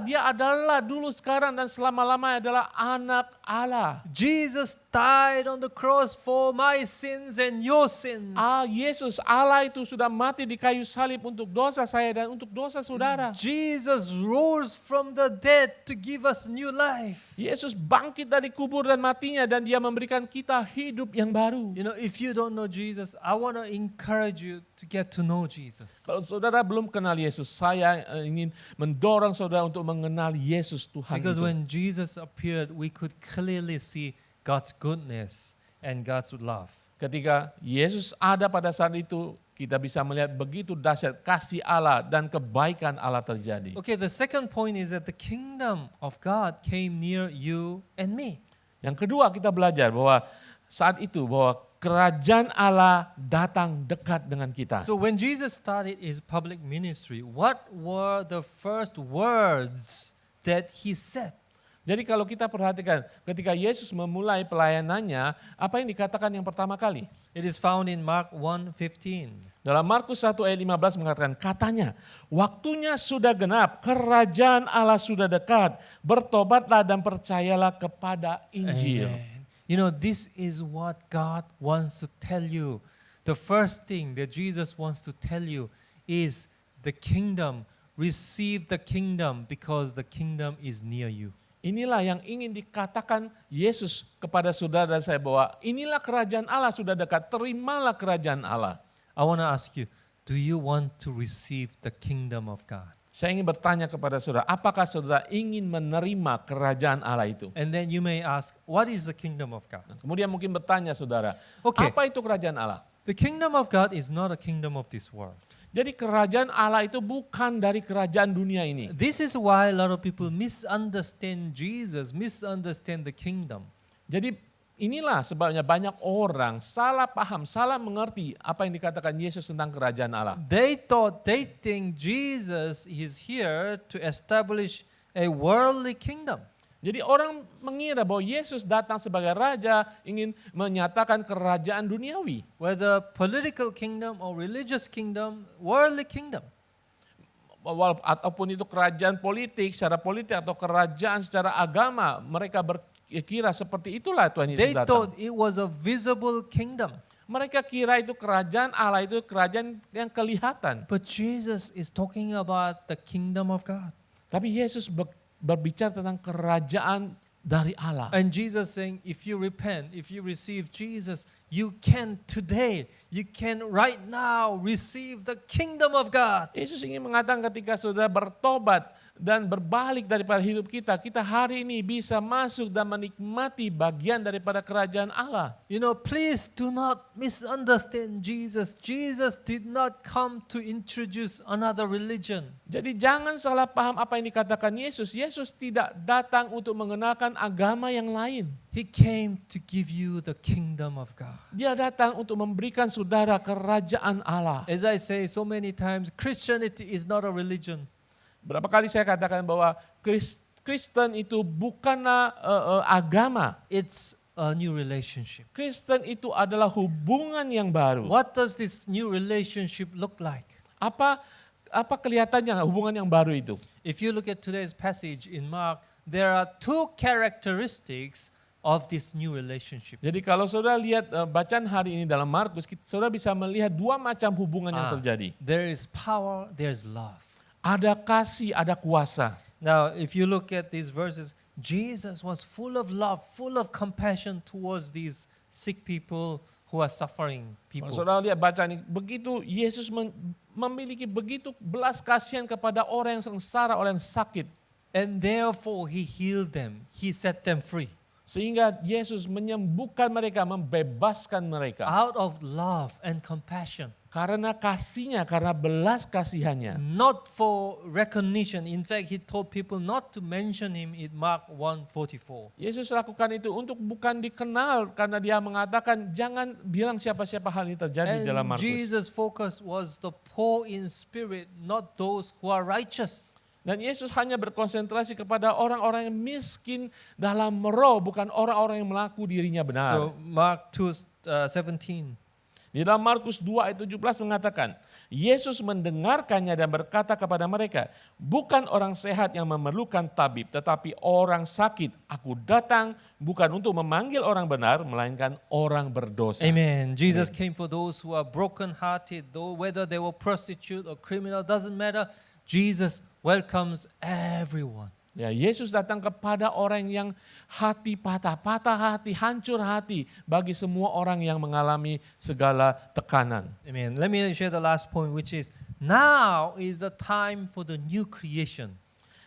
dia adalah dulu, sekarang, dan selama-lamanya adalah anak Allah. Jesus died on the cross for my sins and your sins. Yesus Allah itu sudah mati di kayu salib untuk dosa saya dan untuk dosa saudara. Jesus rose from the dead to give us new life. Yesus bangkit dari kubur dan matinya dan dia memberikan kita hidup yang baru. You know, if you don't know Jesus, I want to encourage you to get to know Jesus. Kalau saudara belum kenal Yesus, saya ingin mendorong saudara untuk mengenal Yesus Tuhan Because itu. when Jesus appeared, we could clearly see God's goodness and God's love. Ketika Yesus ada pada saat itu, kita bisa melihat begitu dahsyat kasih Allah dan kebaikan Allah terjadi. Okay, the second point is that the kingdom of God came near you and me. Yang kedua, kita belajar bahwa saat itu bahwa kerajaan Allah datang dekat dengan kita. So when Jesus started his public ministry, what were the first words that he said? Jadi kalau kita perhatikan ketika Yesus memulai pelayanannya, apa yang dikatakan yang pertama kali? It is found in Mark 1:15. Dalam Markus 1 ayat 15 mengatakan, katanya, waktunya sudah genap, kerajaan Allah sudah dekat, bertobatlah dan percayalah kepada Injil. Amen. You know, this is what God wants to tell you. The first thing that Jesus wants to tell you is the kingdom. Receive the kingdom because the kingdom is near you. Inilah yang ingin dikatakan Yesus kepada saudara dan saya, bahwa inilah kerajaan Allah sudah dekat, terimalah kerajaan Allah. I want to ask you, do you want to receive the kingdom of God? Saya ingin bertanya kepada saudara, apakah saudara ingin menerima kerajaan Allah itu? And then you may ask, what is the kingdom of God? Kemudian mungkin bertanya saudara, Okay. apa itu kerajaan Allah? The kingdom of God is not a kingdom of this world. Jadi kerajaan Allah itu bukan dari kerajaan dunia ini. This is why a lot of people misunderstand Jesus, misunderstand the kingdom. Jadi inilah sebabnya banyak orang salah paham, salah mengerti apa yang dikatakan Yesus tentang kerajaan Allah. They think Jesus is here to establish a worldly kingdom. Jadi orang mengira bahwa Yesus datang sebagai raja, ingin menyatakan kerajaan duniawi. Whether political kingdom or religious kingdom, worldly kingdom. Ataupun itu kerajaan politik, secara politik, atau kerajaan secara agama, mereka kira seperti itulah Tuhan Yesus They datang. thought it was a visible kingdom. Mereka kira itu kerajaan Allah itu kerajaan yang kelihatan. But Jesus is talking about the kingdom of God. Tapi Yesus berbicara tentang kerajaan dari Allah. And Jesus saying, if you repent, if you receive Jesus, you can today, you can right now receive the kingdom of God. Yesus ingin mengatakan ketika saudara bertobat dan berbalik daripada hidup kita, kita hari ini bisa masuk dan menikmati bagian daripada kerajaan Allah. You know, please do not misunderstand Jesus. Jesus did not come to introduce another religion. Jadi jangan salah paham apa yang dikatakan Yesus. Yesus tidak datang untuk mengenalkan agama yang lain. He came to give you the kingdom of God. Dia datang untuk memberikan saudara kerajaan Allah. As I say so many times, Christianity is not a religion. Berapa kali saya katakan bahwa Kristen itu bukanlah agama. It's a new relationship. Kristen itu adalah hubungan yang baru. What does this new relationship look like? Apa kelihatannya hubungan yang baru itu? If you look at today's passage in Mark, there are two characteristics of this new relationship. Jadi kalau saudara lihat bacaan hari ini dalam Markus, saudara bisa melihat dua macam hubungan yang terjadi. There is power, there's love. Ada kasih, ada kuasa. Now, if you look at these verses, Jesus was full of love, full of compassion towards these sick people who are suffering people. Kalau saudara lihat bacaan ini, begitu Yesus memiliki begitu belas kasihan kepada orang yang sengsara, orang yang sakit. And therefore he healed them. He set them free. Sehingga Yesus menyembuhkan mereka, membebaskan mereka. Out of love and compassion. Karena kasihnya, karena belas kasihannya. Not for recognition. In fact, he told people not to mention him in Mark 1:44. Yesus lakukan itu untuk bukan dikenal, karena dia mengatakan jangan bilang siapa-siapa hal ini terjadi dalam And Markus. Jesus' focus was the poor in spirit, not those who are righteous. Dan Yesus hanya berkonsentrasi kepada orang-orang yang miskin dalam roh, bukan orang-orang yang mengaku dirinya benar. So Mark 2:17. Di dalam Markus 2 ayat 17 mengatakan, Yesus mendengarkannya dan berkata kepada mereka, bukan orang sehat yang memerlukan tabib, tetapi orang sakit. Aku datang bukan untuk memanggil orang benar, melainkan orang berdosa. Amen. Jesus came for those who are broken-hearted, though whether they were prostitute or criminal, doesn't matter. Jesus welcomes everyone. Ya, Yesus datang kepada orang yang hati patah hati, hancur hati bagi semua orang yang mengalami segala tekanan. Amen. Let me share the last point, which is now is the time for the new creation.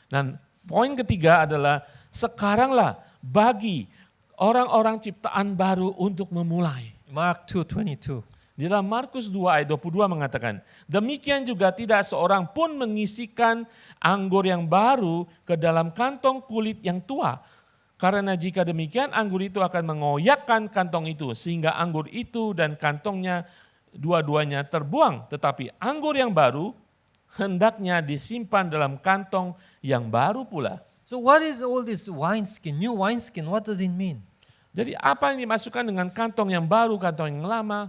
Dan poin ketiga adalah sekaranglah bagi orang-orang ciptaan baru untuk memulai. Mark 2:22. Di dalam Markus 2 ayat 22 mengatakan, demikian juga tidak seorang pun mengisikan anggur yang baru ke dalam kantong kulit yang tua. Karena jika demikian anggur itu akan mengoyakkan kantong itu sehingga anggur itu dan kantongnya dua-duanya terbuang. Tetapi anggur yang baru hendaknya disimpan dalam kantong yang baru pula. So what is all this wineskin, new wineskin? What does it mean? Jadi apa yang dimasukkan dengan kantong yang baru, kantong yang lama?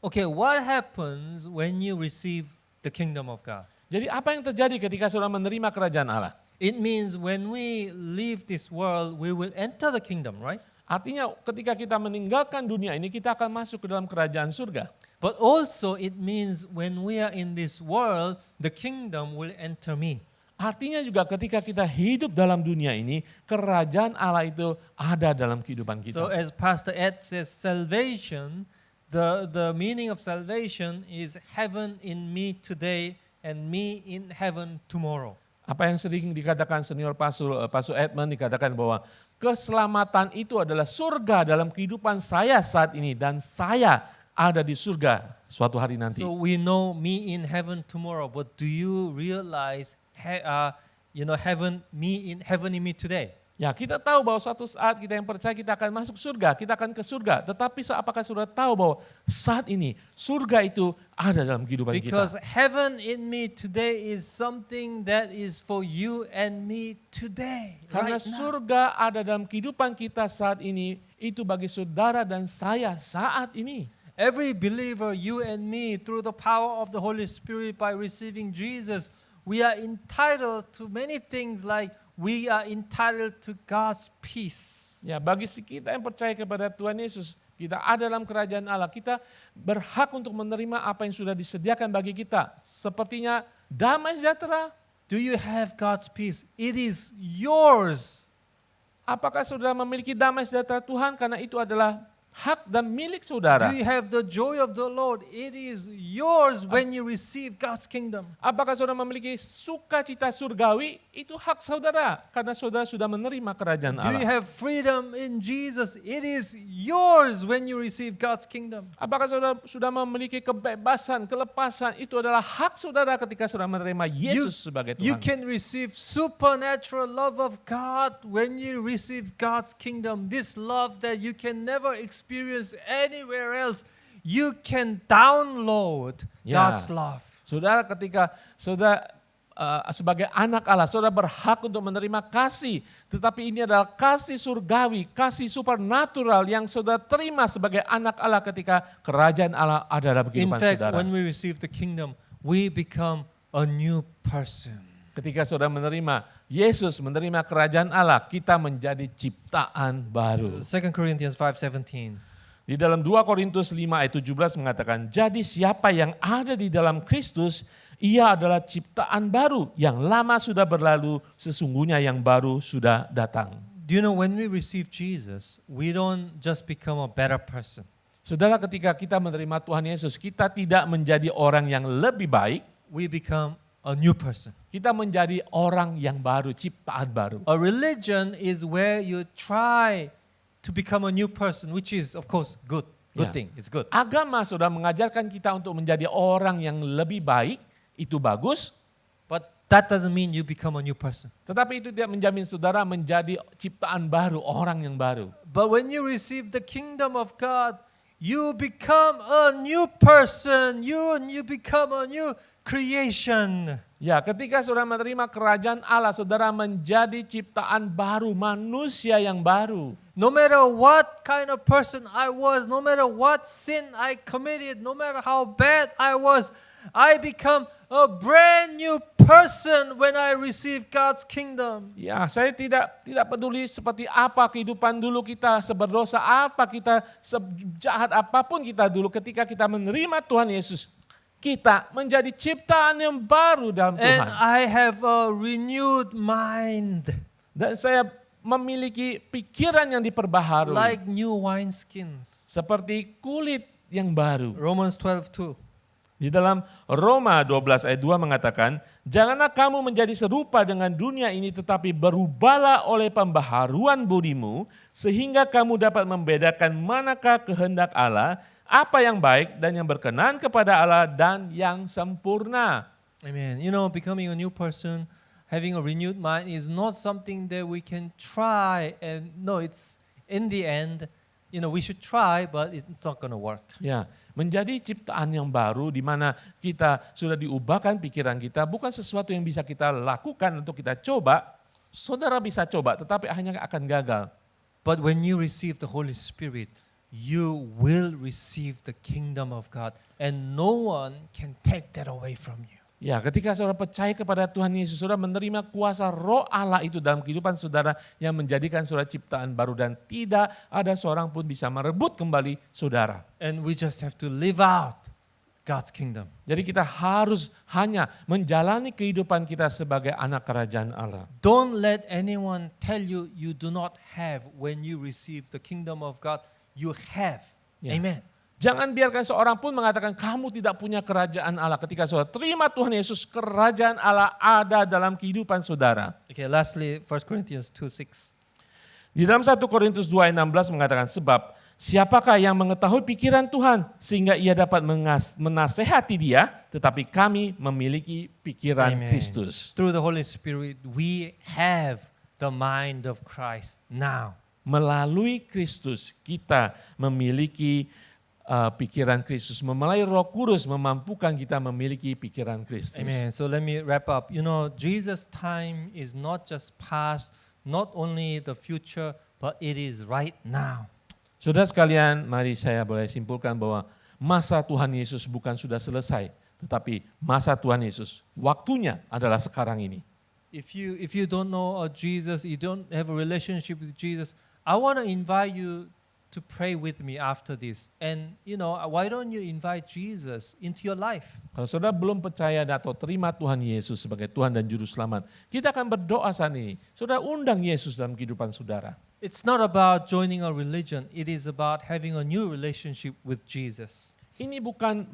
Okay, what happens when you receive the kingdom of God? Jadi apa yang terjadi ketika saudara menerima kerajaan Allah? It means when we leave this world, we will enter the kingdom, right? Artinya ketika kita meninggalkan dunia ini, kita akan masuk ke dalam kerajaan surga. But also it means when we are in this world, the kingdom will enter me. Artinya juga ketika kita hidup dalam dunia ini, kerajaan Allah itu ada dalam kehidupan So kita. as Pastor Ed says, salvation, the meaning of salvation is heaven in me today and me in heaven tomorrow. Apa yang sering dikatakan senior Pastor Edmund dikatakan bahwa keselamatan itu adalah surga dalam kehidupan saya saat ini dan saya ada di surga suatu hari nanti. So we know me in heaven tomorrow, but do you realize heaven in me today? Ya, kita tahu bahwa suatu saat kita yang percaya kita akan masuk surga, kita akan ke surga. Tetapi apakah saudara tahu bahwa saat ini surga itu ada dalam kehidupan Because kita? heaven in me today is something that is for you and me today. Karena Right now. surga ada dalam kehidupan kita saat ini, itu bagi saudara dan saya saat ini. Every believer, you and me, through the power of the Holy Spirit by receiving Jesus, we are entitled to many things like we are entitled to God's peace. Ya, bagi kita yang percaya kepada Tuhan Yesus, kita ada dalam kerajaan Allah, kita berhak untuk menerima apa yang sudah disediakan bagi kita. Sepertinya damai sejahtera. Do you have God's peace? It is yours. Apakah saudara memiliki damai sejahtera Tuhan? Karena itu adalah hak dan milik saudara. Do you have the joy of the Lord? It is yours when you receive God's kingdom. Apakah saudara memiliki sukacita surgawi? Itu hak saudara, karena saudara sudah menerima kerajaan Do you Allah. have freedom in Jesus? It is yours when you receive God's kingdom. Apakah saudara sudah memiliki kebebasan, kelepasan? Itu adalah hak saudara ketika saudara menerima Yesus sebagai You Tuhan. can receive supernatural love of God when you receive God's kingdom. This love that you can never experience anywhere else. You can download Ya. God's love. Saudara, ketika saudara sebagai anak Allah, saudara berhak untuk menerima kasih. Tetapi ini adalah kasih surgawi, kasih supernatural yang saudara terima sebagai anak Allah ketika kerajaan Allah ada dalam In kehidupan fact, saudara. when we receive the kingdom, we become a new person. Ketika saudara menerima Yesus, menerima kerajaan Allah, kita menjadi ciptaan baru. 2 Corinthians 5:17. Di dalam 2 Korintus 5 ayat 17 mengatakan, jadi siapa yang ada di dalam Kristus, ia adalah ciptaan baru. Yang lama sudah berlalu, sesungguhnya yang baru sudah datang. Do you know when we receive Jesus, we don't just become a better person. Saudara, ketika kita menerima Tuhan Yesus, kita tidak menjadi orang yang lebih baik, We become a new person. kita menjadi orang yang baru, ciptaan baru. A religion is where you try to become a new person, which is of course good. Good Yeah. thing. It's good. Agama sudah mengajarkan kita untuk menjadi orang yang lebih baik, itu bagus, But that doesn't mean you become a new person. tetapi itu tidak menjamin saudara menjadi ciptaan baru, orang yang baru. But when you receive the kingdom of God, you become a new person. You become a new creation. Ya, ketika saudara menerima kerajaan Allah, saudara menjadi ciptaan baru, manusia yang baru. No matter what kind of person I was, no matter what sin I committed, no matter how bad I was, I become a brand new person when I receive God's kingdom. Ya, saya tidak peduli seperti apa kehidupan dulu kita, seberdosa apa kita, sejahat apapun kita dulu, ketika kita menerima Tuhan Yesus, kita menjadi ciptaan yang baru dalam And Tuhan. I have a renewed mind, Dan saya memiliki pikiran yang diperbaharui, like new wineskins. seperti kulit yang baru. Romans 12:2. Di dalam Roma 12 ayat 2 mengatakan, janganlah kamu menjadi serupa dengan dunia ini, tetapi berubahlah oleh pembaharuan budimu, sehingga kamu dapat membedakan manakah kehendak Allah, apa yang baik dan yang berkenan kepada Allah dan yang sempurna. Amen. You know, becoming a new person, having a renewed mind is not something that we can try and no, it's in the end, you know, we should try, but it's not going to work. Ya, menjadi ciptaan yang baru di mana kita sudah diubahkan pikiran kita, bukan sesuatu yang bisa kita lakukan untuk kita coba. Saudara bisa coba, tetapi hanya akan gagal. But when you receive the Holy Spirit, you will receive the kingdom of God and no one can take that away from you. Ya, ketika saudara percaya kepada Tuhan Yesus, saudara menerima kuasa Roh Allah itu dalam kehidupan saudara yang menjadikan saudara ciptaan baru dan tidak ada seorang pun bisa merebut kembali saudara. And we just have to live out God's kingdom. Jadi kita harus hanya menjalani kehidupan kita sebagai anak kerajaan Allah. Don't let anyone tell you you do not have when you receive the kingdom of God. You have. Yeah. Amen. Jangan biarkan seorang pun mengatakan kamu tidak punya kerajaan Allah. Ketika saudara terima Tuhan Yesus, kerajaan Allah ada dalam kehidupan saudara. Okay, lastly, 1 Corinthians 2:6. Di dalam 1 Korintus 2 ayat 16 mengatakan, sebab siapakah yang mengetahui pikiran Tuhan sehingga ia dapat menasehati dia, tetapi kami memiliki pikiran Amen. Kristus. Through the Holy Spirit, we have the mind of Christ now. Melalui Kristus kita memiliki pikiran Kristus. Melalui Roh Kudus memampukan kita memiliki pikiran Kristus. Amen. So let me wrap up. You know, Jesus' time is not just past, not only the future, but it is right now. Saudara sekalian, mari saya boleh simpulkan bahwa masa Tuhan Yesus bukan sudah selesai, tetapi masa Tuhan Yesus waktunya adalah sekarang ini. if you don't know Jesus, you don't have a relationship with Jesus, I want to invite you to pray with me after this. And why don't you invite Jesus into your life? Kalau saudara belum percaya atau terima Tuhan Yesus sebagai Tuhan dan Juru Selamat, kita akan berdoa saat ini. Saudara undang Yesus dalam kehidupan saudara. It's not about joining a religion. It is about having a new relationship with Jesus. Ini bukan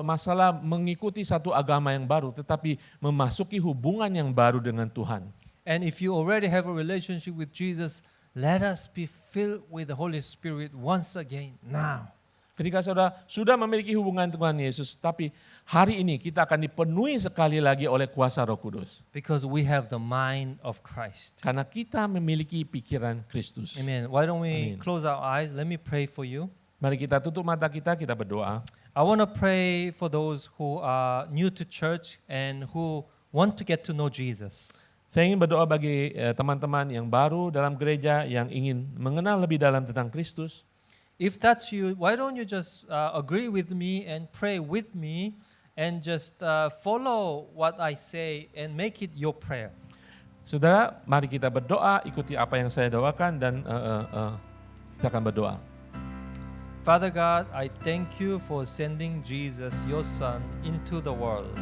masalah mengikuti satu agama yang baru, tetapi memasuki hubungan yang baru dengan Tuhan. And if you already have a relationship with Jesus, let us be filled with the Holy Spirit once again now. Ketika saudara sudah memiliki hubungan Tuhan Yesus, tapi hari ini kita akan dipenuhi sekali lagi oleh kuasa Roh Kudus. Because we have the mind of Christ. Karena kita memiliki pikiran Kristus. Amen. Why don't we Amen. close our eyes? Let me pray for you. Mari kita tutup mata kita berdoa. I want to pray for those who are new to church and who want to get to know Jesus. Saya ingin berdoa bagi teman-teman yang baru dalam gereja yang ingin mengenal lebih dalam tentang Kristus. If that's you, why don't you just agree with me and pray with me and just follow what I say and make it your prayer. Saudara, mari kita berdoa, ikuti apa yang saya doakan dan kita akan berdoa. Father God, I thank you for sending Jesus, your Son, into the world.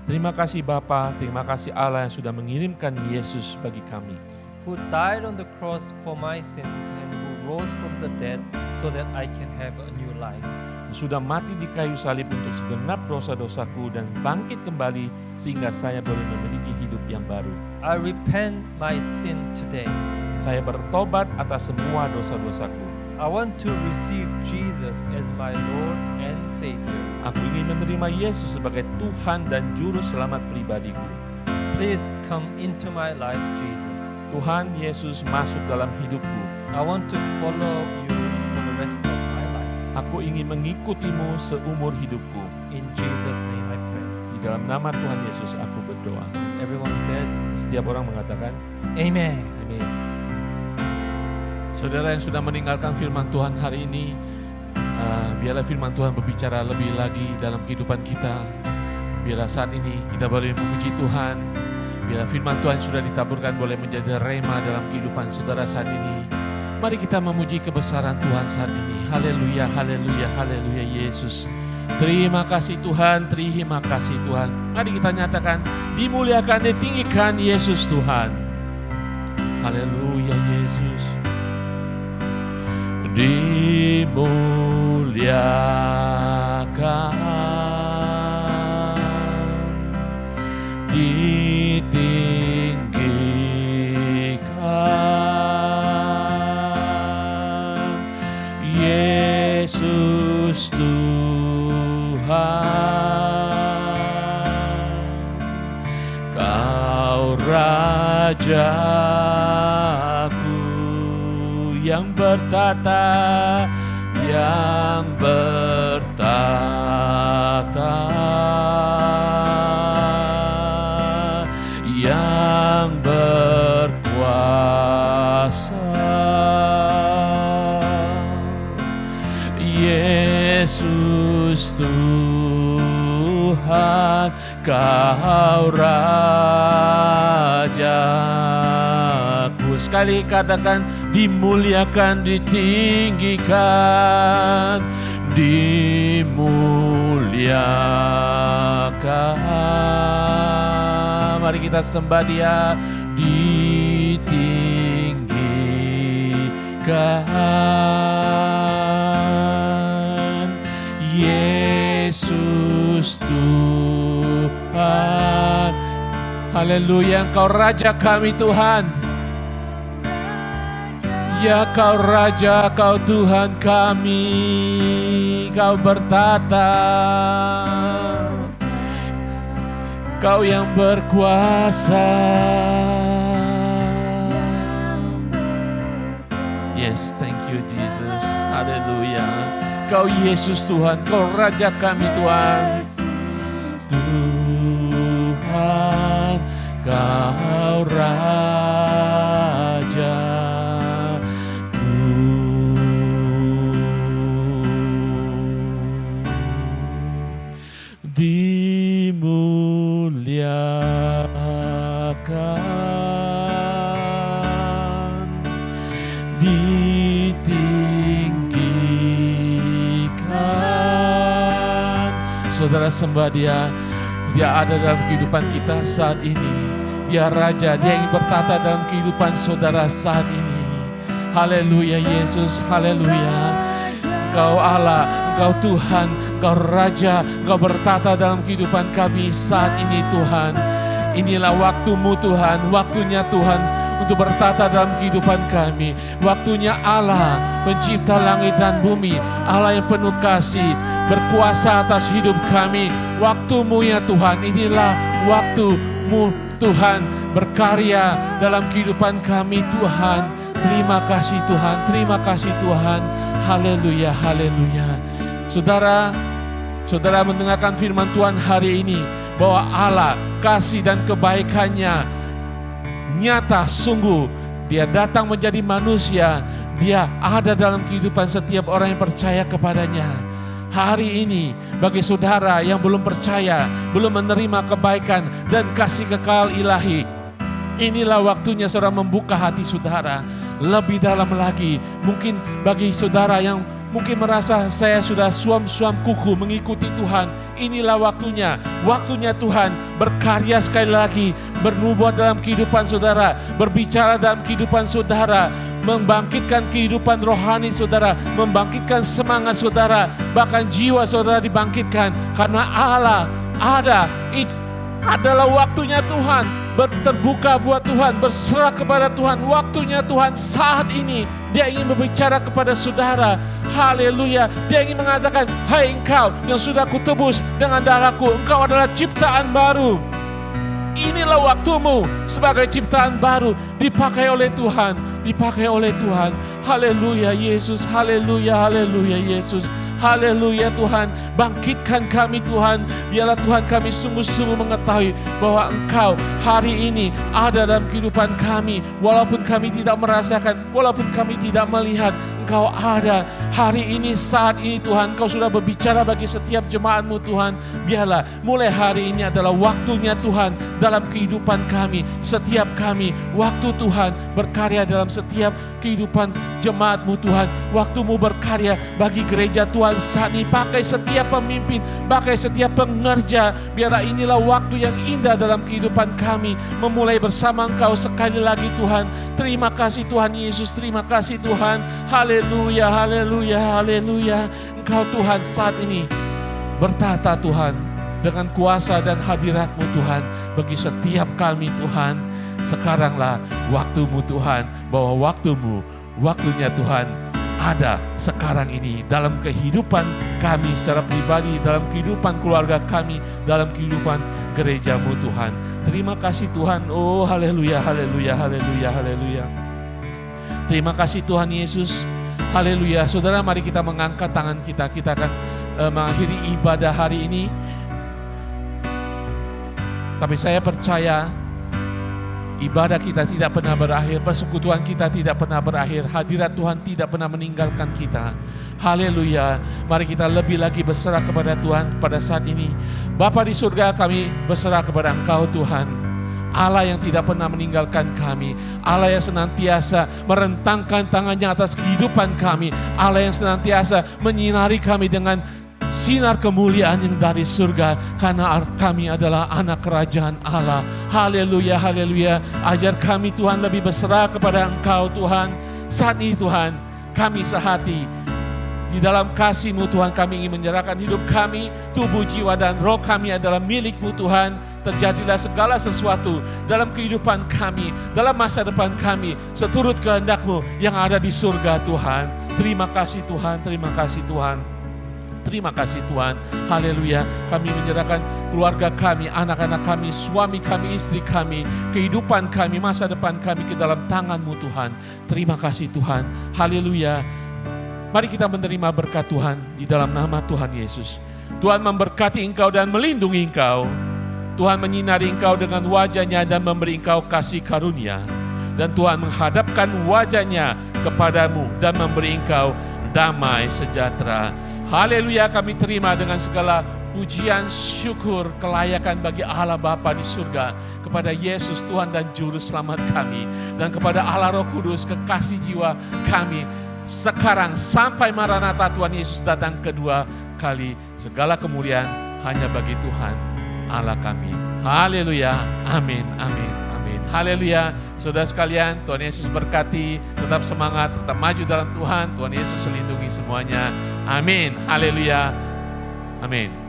Terima kasih Bapa, terima kasih Allah yang sudah mengirimkan Yesus bagi kami. Who died on the cross for my sins and who rose from the dead so that I can have a new life. Sudah mati di kayu salib untuk segenap dosa-dosaku dan bangkit kembali sehingga saya boleh memiliki hidup yang baru. I repent my sin today. Saya bertobat atas semua dosa-dosaku. I want to receive Jesus as my Lord and Savior. Aku ingin menerima Yesus sebagai Tuhan dan Juru Selamat pribadiku. Please come into my life, Jesus. Tuhan Yesus masuk dalam hidupku. I want to follow you for the rest of my life. Aku ingin mengikutimu seumur hidupku. In Jesus' name I pray. Di dalam nama Tuhan Yesus aku berdoa. Everyone says, Setiap orang mengatakan, Amen. amin. Saudara yang sudah meninggalkan firman Tuhan hari ini, biarlah firman Tuhan berbicara lebih lagi dalam kehidupan kita. Biarlah saat ini kita boleh memuji Tuhan. Biarlah firman Tuhan sudah ditaburkan boleh menjadi rema dalam kehidupan saudara saat ini. Mari kita memuji kebesaran Tuhan saat ini. Haleluya, haleluya, haleluya Yesus. Terima kasih Tuhan, terima kasih Tuhan. Mari kita nyatakan, dimuliakan, ditinggikan Yesus Tuhan. Haleluya Yesus. Dimuliakan, ditinggikan Yesus Tuhan, Kau Rajaku yang bertata, yang bertata, yang berkuasa, Yesus Tuhan, Kau Rajaku. Sekali katakan, dimuliakan, ditinggikan, dimuliakan. Mari kita sembah Dia, ditinggikan Yesus Tuhan. Haleluya, Engkau Raja kami Tuhan. Ya Kau Raja, Kau Tuhan kami, Kau bertata, Kau yang berkuasa. Yes, thank you Jesus. Haleluya. Kau Yesus Tuhan, Kau Raja kami Tuhan. Tuhan, Kau Raja. Dimuliakan. saudara sembah Dia. Dia ada dalam kehidupan kita saat ini. Dia Raja, Dia ingin bertata dalam kehidupan saudara saat ini. Haleluya Yesus, haleluya. Engkau Allah, Engkau Tuhan, Engkau Raja, Engkau bertata dalam kehidupan kami saat ini Tuhan. Inilah waktu-Mu Tuhan, waktunya Tuhan untuk bertata dalam kehidupan kami. Waktunya Allah, pencipta langit dan bumi, Allah yang penuh kasih, berkuasa atas hidup kami. Waktu-Mu ya Tuhan, inilah waktu-Mu Tuhan, berkarya dalam kehidupan kami Tuhan. Terima kasih Tuhan, terima kasih Tuhan. Haleluya, haleluya. Saudara mendengarkan firman Tuhan hari ini, bahwa Allah kasih dan kebaikannya nyata sungguh. Dia datang menjadi manusia, Dia ada dalam kehidupan setiap orang yang percaya kepadanya. Hari ini bagi saudara yang belum percaya, belum menerima kebaikan dan kasih kekal ilahi, inilah waktunya saudara membuka hati saudara lebih dalam lagi. Mungkin bagi saudara yang mungkin merasa saya sudah suam-suam kuku mengikuti Tuhan, inilah waktunya Tuhan berkarya sekali lagi, bernubuat dalam kehidupan saudara, berbicara dalam kehidupan saudara, membangkitkan kehidupan rohani saudara, membangkitkan semangat saudara, bahkan jiwa saudara dibangkitkan, karena Allah ada. Adalah waktunya Tuhan, terbuka buat Tuhan, berserah kepada Tuhan. Waktunya Tuhan saat ini, Dia ingin berbicara kepada saudara. Haleluya. Dia ingin mengatakan, hai engkau yang sudah kutebus dengan darahku, engkau adalah ciptaan baru. Inilah waktumu sebagai ciptaan baru, dipakai oleh Tuhan, dipakai oleh Tuhan. Haleluya Yesus, haleluya, haleluya Yesus. Haleluya Tuhan, bangkitkan kami Tuhan. Biarlah Tuhan kami sungguh-sungguh mengetahui bahwa Engkau hari ini ada dalam kehidupan kami. Walaupun kami tidak merasakan, walaupun kami tidak melihat, Engkau ada. Hari ini, saat ini Tuhan, Engkau sudah berbicara bagi setiap jemaat-Mu Tuhan. Biarlah mulai hari ini adalah waktunya Tuhan dalam kehidupan kami. Setiap kami, waktu Tuhan berkarya dalam setiap kehidupan jemaat-Mu Tuhan. Waktu-Mu berkarya bagi gereja Tuhan saat ini. Pakai setiap pemimpin, pakai setiap pengerja. Biarlah inilah waktu yang indah dalam kehidupan kami, memulai bersama Engkau sekali lagi Tuhan. Terima kasih Tuhan Yesus, terima kasih Tuhan. Haleluya, haleluya, haleluya. Engkau Tuhan saat ini bertata Tuhan dengan kuasa dan hadirat-Mu Tuhan bagi setiap kami Tuhan. Sekaranglah waktu-Mu Tuhan, bahwa waktu-Mu, waktunya Tuhan ada sekarang ini dalam kehidupan kami secara pribadi, dalam kehidupan keluarga kami, dalam kehidupan gereja-Mu Tuhan. Terima kasih Tuhan. Oh haleluya, haleluya, haleluya, haleluya. Terima kasih Tuhan Yesus. Haleluya. Saudara, mari kita mengangkat tangan kita. Kita akan mengakhiri ibadah hari ini. Tapi saya percaya ibadah kita tidak pernah berakhir, persekutuan kita tidak pernah berakhir, hadirat Tuhan tidak pernah meninggalkan kita. Haleluya. Mari kita lebih lagi berserah kepada Tuhan pada saat ini. Bapa di surga, kami berserah kepada Engkau Tuhan, Allah yang tidak pernah meninggalkan kami, Allah yang senantiasa merentangkan tangannya atas kehidupan kami, Allah yang senantiasa menyinari kami dengan sinar kemuliaan yang dari surga, karena kami adalah anak kerajaan Allah. Haleluya, haleluya. Ajar kami Tuhan lebih berserah kepada Engkau Tuhan. Saat ini Tuhan, kami sehati di dalam kasih-Mu Tuhan. Kami ingin menyerahkan hidup kami, tubuh, jiwa, dan roh kami adalah milik-Mu Tuhan. Terjadilah segala sesuatu dalam kehidupan kami, dalam masa depan kami, seturut kehendak-Mu yang ada di surga Tuhan. Terima kasih Tuhan, terima kasih Tuhan. Terima kasih Tuhan. Haleluya. Kami menyerahkan keluarga kami, anak-anak kami, suami kami, istri kami, kehidupan kami, masa depan kami ke dalam tangan-Mu Tuhan. Terima kasih Tuhan. Haleluya. Mari kita menerima berkat Tuhan di dalam nama Tuhan Yesus. Tuhan memberkati engkau dan melindungi engkau. Tuhan menyinari engkau dengan wajah-Nya dan memberi engkau kasih karunia. Dan Tuhan menghadapkan wajah-Nya kepadamu dan memberi engkau damai sejahtera. Haleluya. Kami terima dengan segala pujian, syukur, kelayakan bagi Allah Bapa di surga, kepada Yesus Tuhan dan Juru Selamat kami, dan kepada Allah Roh Kudus, kekasih jiwa kami, sekarang sampai Maranatha Tuhan Yesus datang kedua kali. Segala kemuliaan hanya bagi Tuhan Allah kami. Haleluya, amin, amin, amin. Haleluya, saudara sekalian, Tuhan Yesus berkati, tetap semangat, tetap maju dalam Tuhan, Tuhan Yesus lindungi semuanya. Amin, haleluya, amin.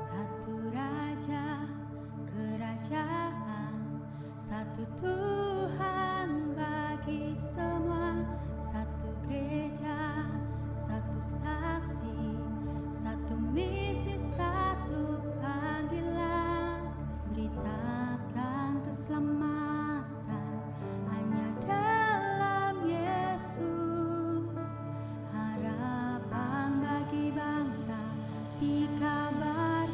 Satu raja, kerajaan, satu Tuhan bagi semua, satu gereja, satu saksi, satu misi, satu panggilan, beritakan keselamatan hanya dalam Yesus, harapan bagi bangsa dikabarkan.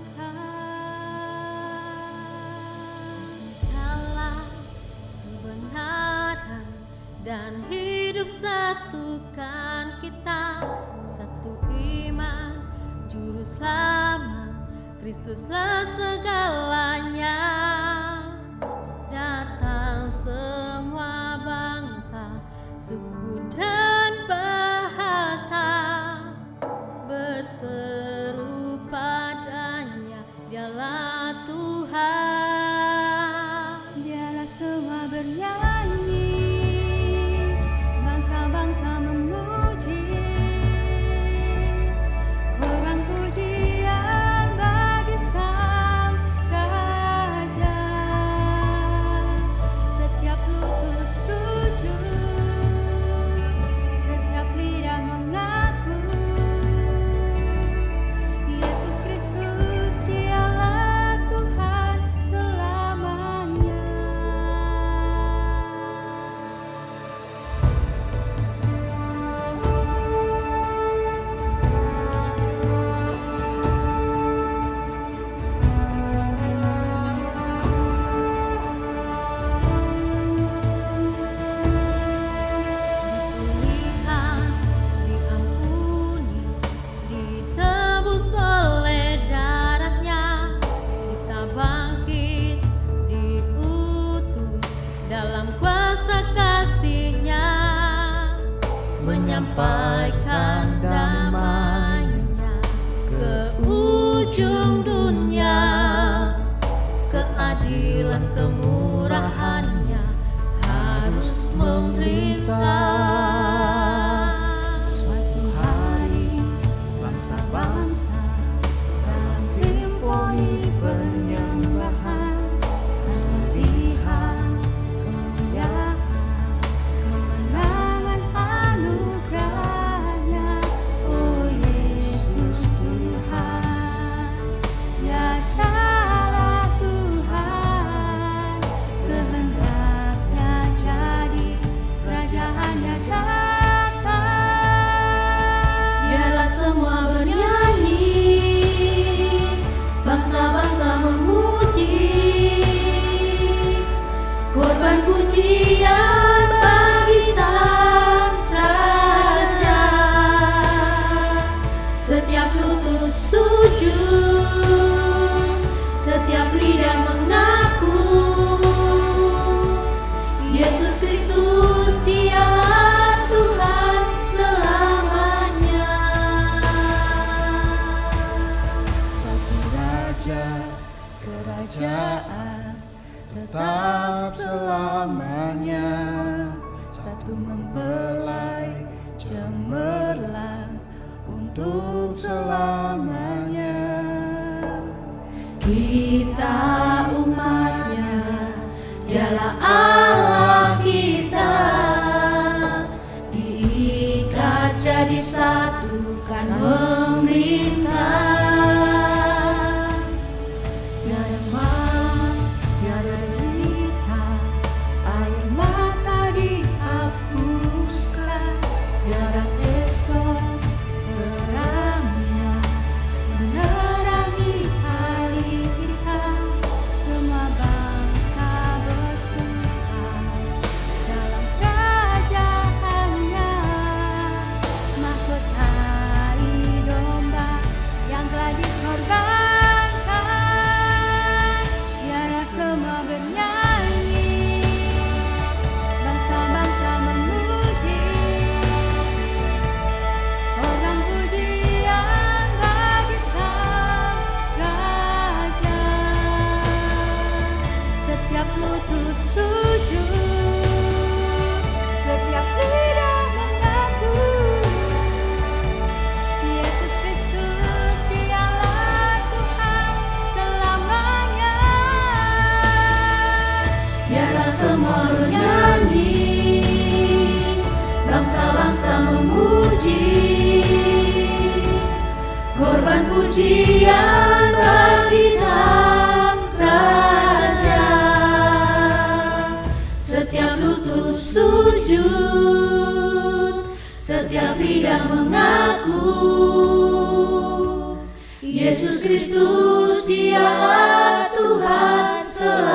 Satu jalan kebenaran dan hidup, satukan kita, satu iman, juru selamat, Kristuslah segalanya. Datang semua bangsa, suku dan bahasa, berseru padanya, dialah Tuhan. Biarlah semua bernyanyi, bangsa-bangsa memuji, korban pujian bagi Sang Raja. Setiap lutut sujud, setiap lidah mengaku, Yesus Kristus dialah Tuhan selamanya. Dipulihkan, diampuni, ditebus oleh darahnya, kita bangkit, diutus dalam kuasa kasih-Nya, menyampaikan damai-Nya ke ujung dunia, keadilan kemurahan-Nya harus memerintah. Suatu hari bangsa-bangsa dalam simfoni penyembahan akan melihat kemuliaan, kemenangan anugerah-Nya. Oh Yesus Tuhan, ya dialah Tuhan, kehendak-Nya jadi, kerajaan-Nya datang. Biarlah semua bernyanyi, bangsa-bangsa memuji, korban pujian bagi Sang Raja. Setiap lutut sujud, setiap lidah mengaku, Yesus Kristus dialah Tuhan selamanya. Satu raja, kerajaan, tetap selamanya. Satu mempelai, cemerlang untuk selamanya. Kita umat-Nya, dialah Allah kita, diikat jadi satu kan memerintah. Tiada maut, tiada derita, air mata dihapuskan, tiada esok terangnya menerangi hari kita. setiap lutut sujud, setiap lidah mengaku Yesus Kristus dialah Tuhan selamanya. Biarlah semua bernyanyi, bangsa-bangsa memuji, korban pujian bagi Sang Raja. Setiap lutut sujud, setiap lidah mengaku Yesus Kristus dialah Tuhan selamanya.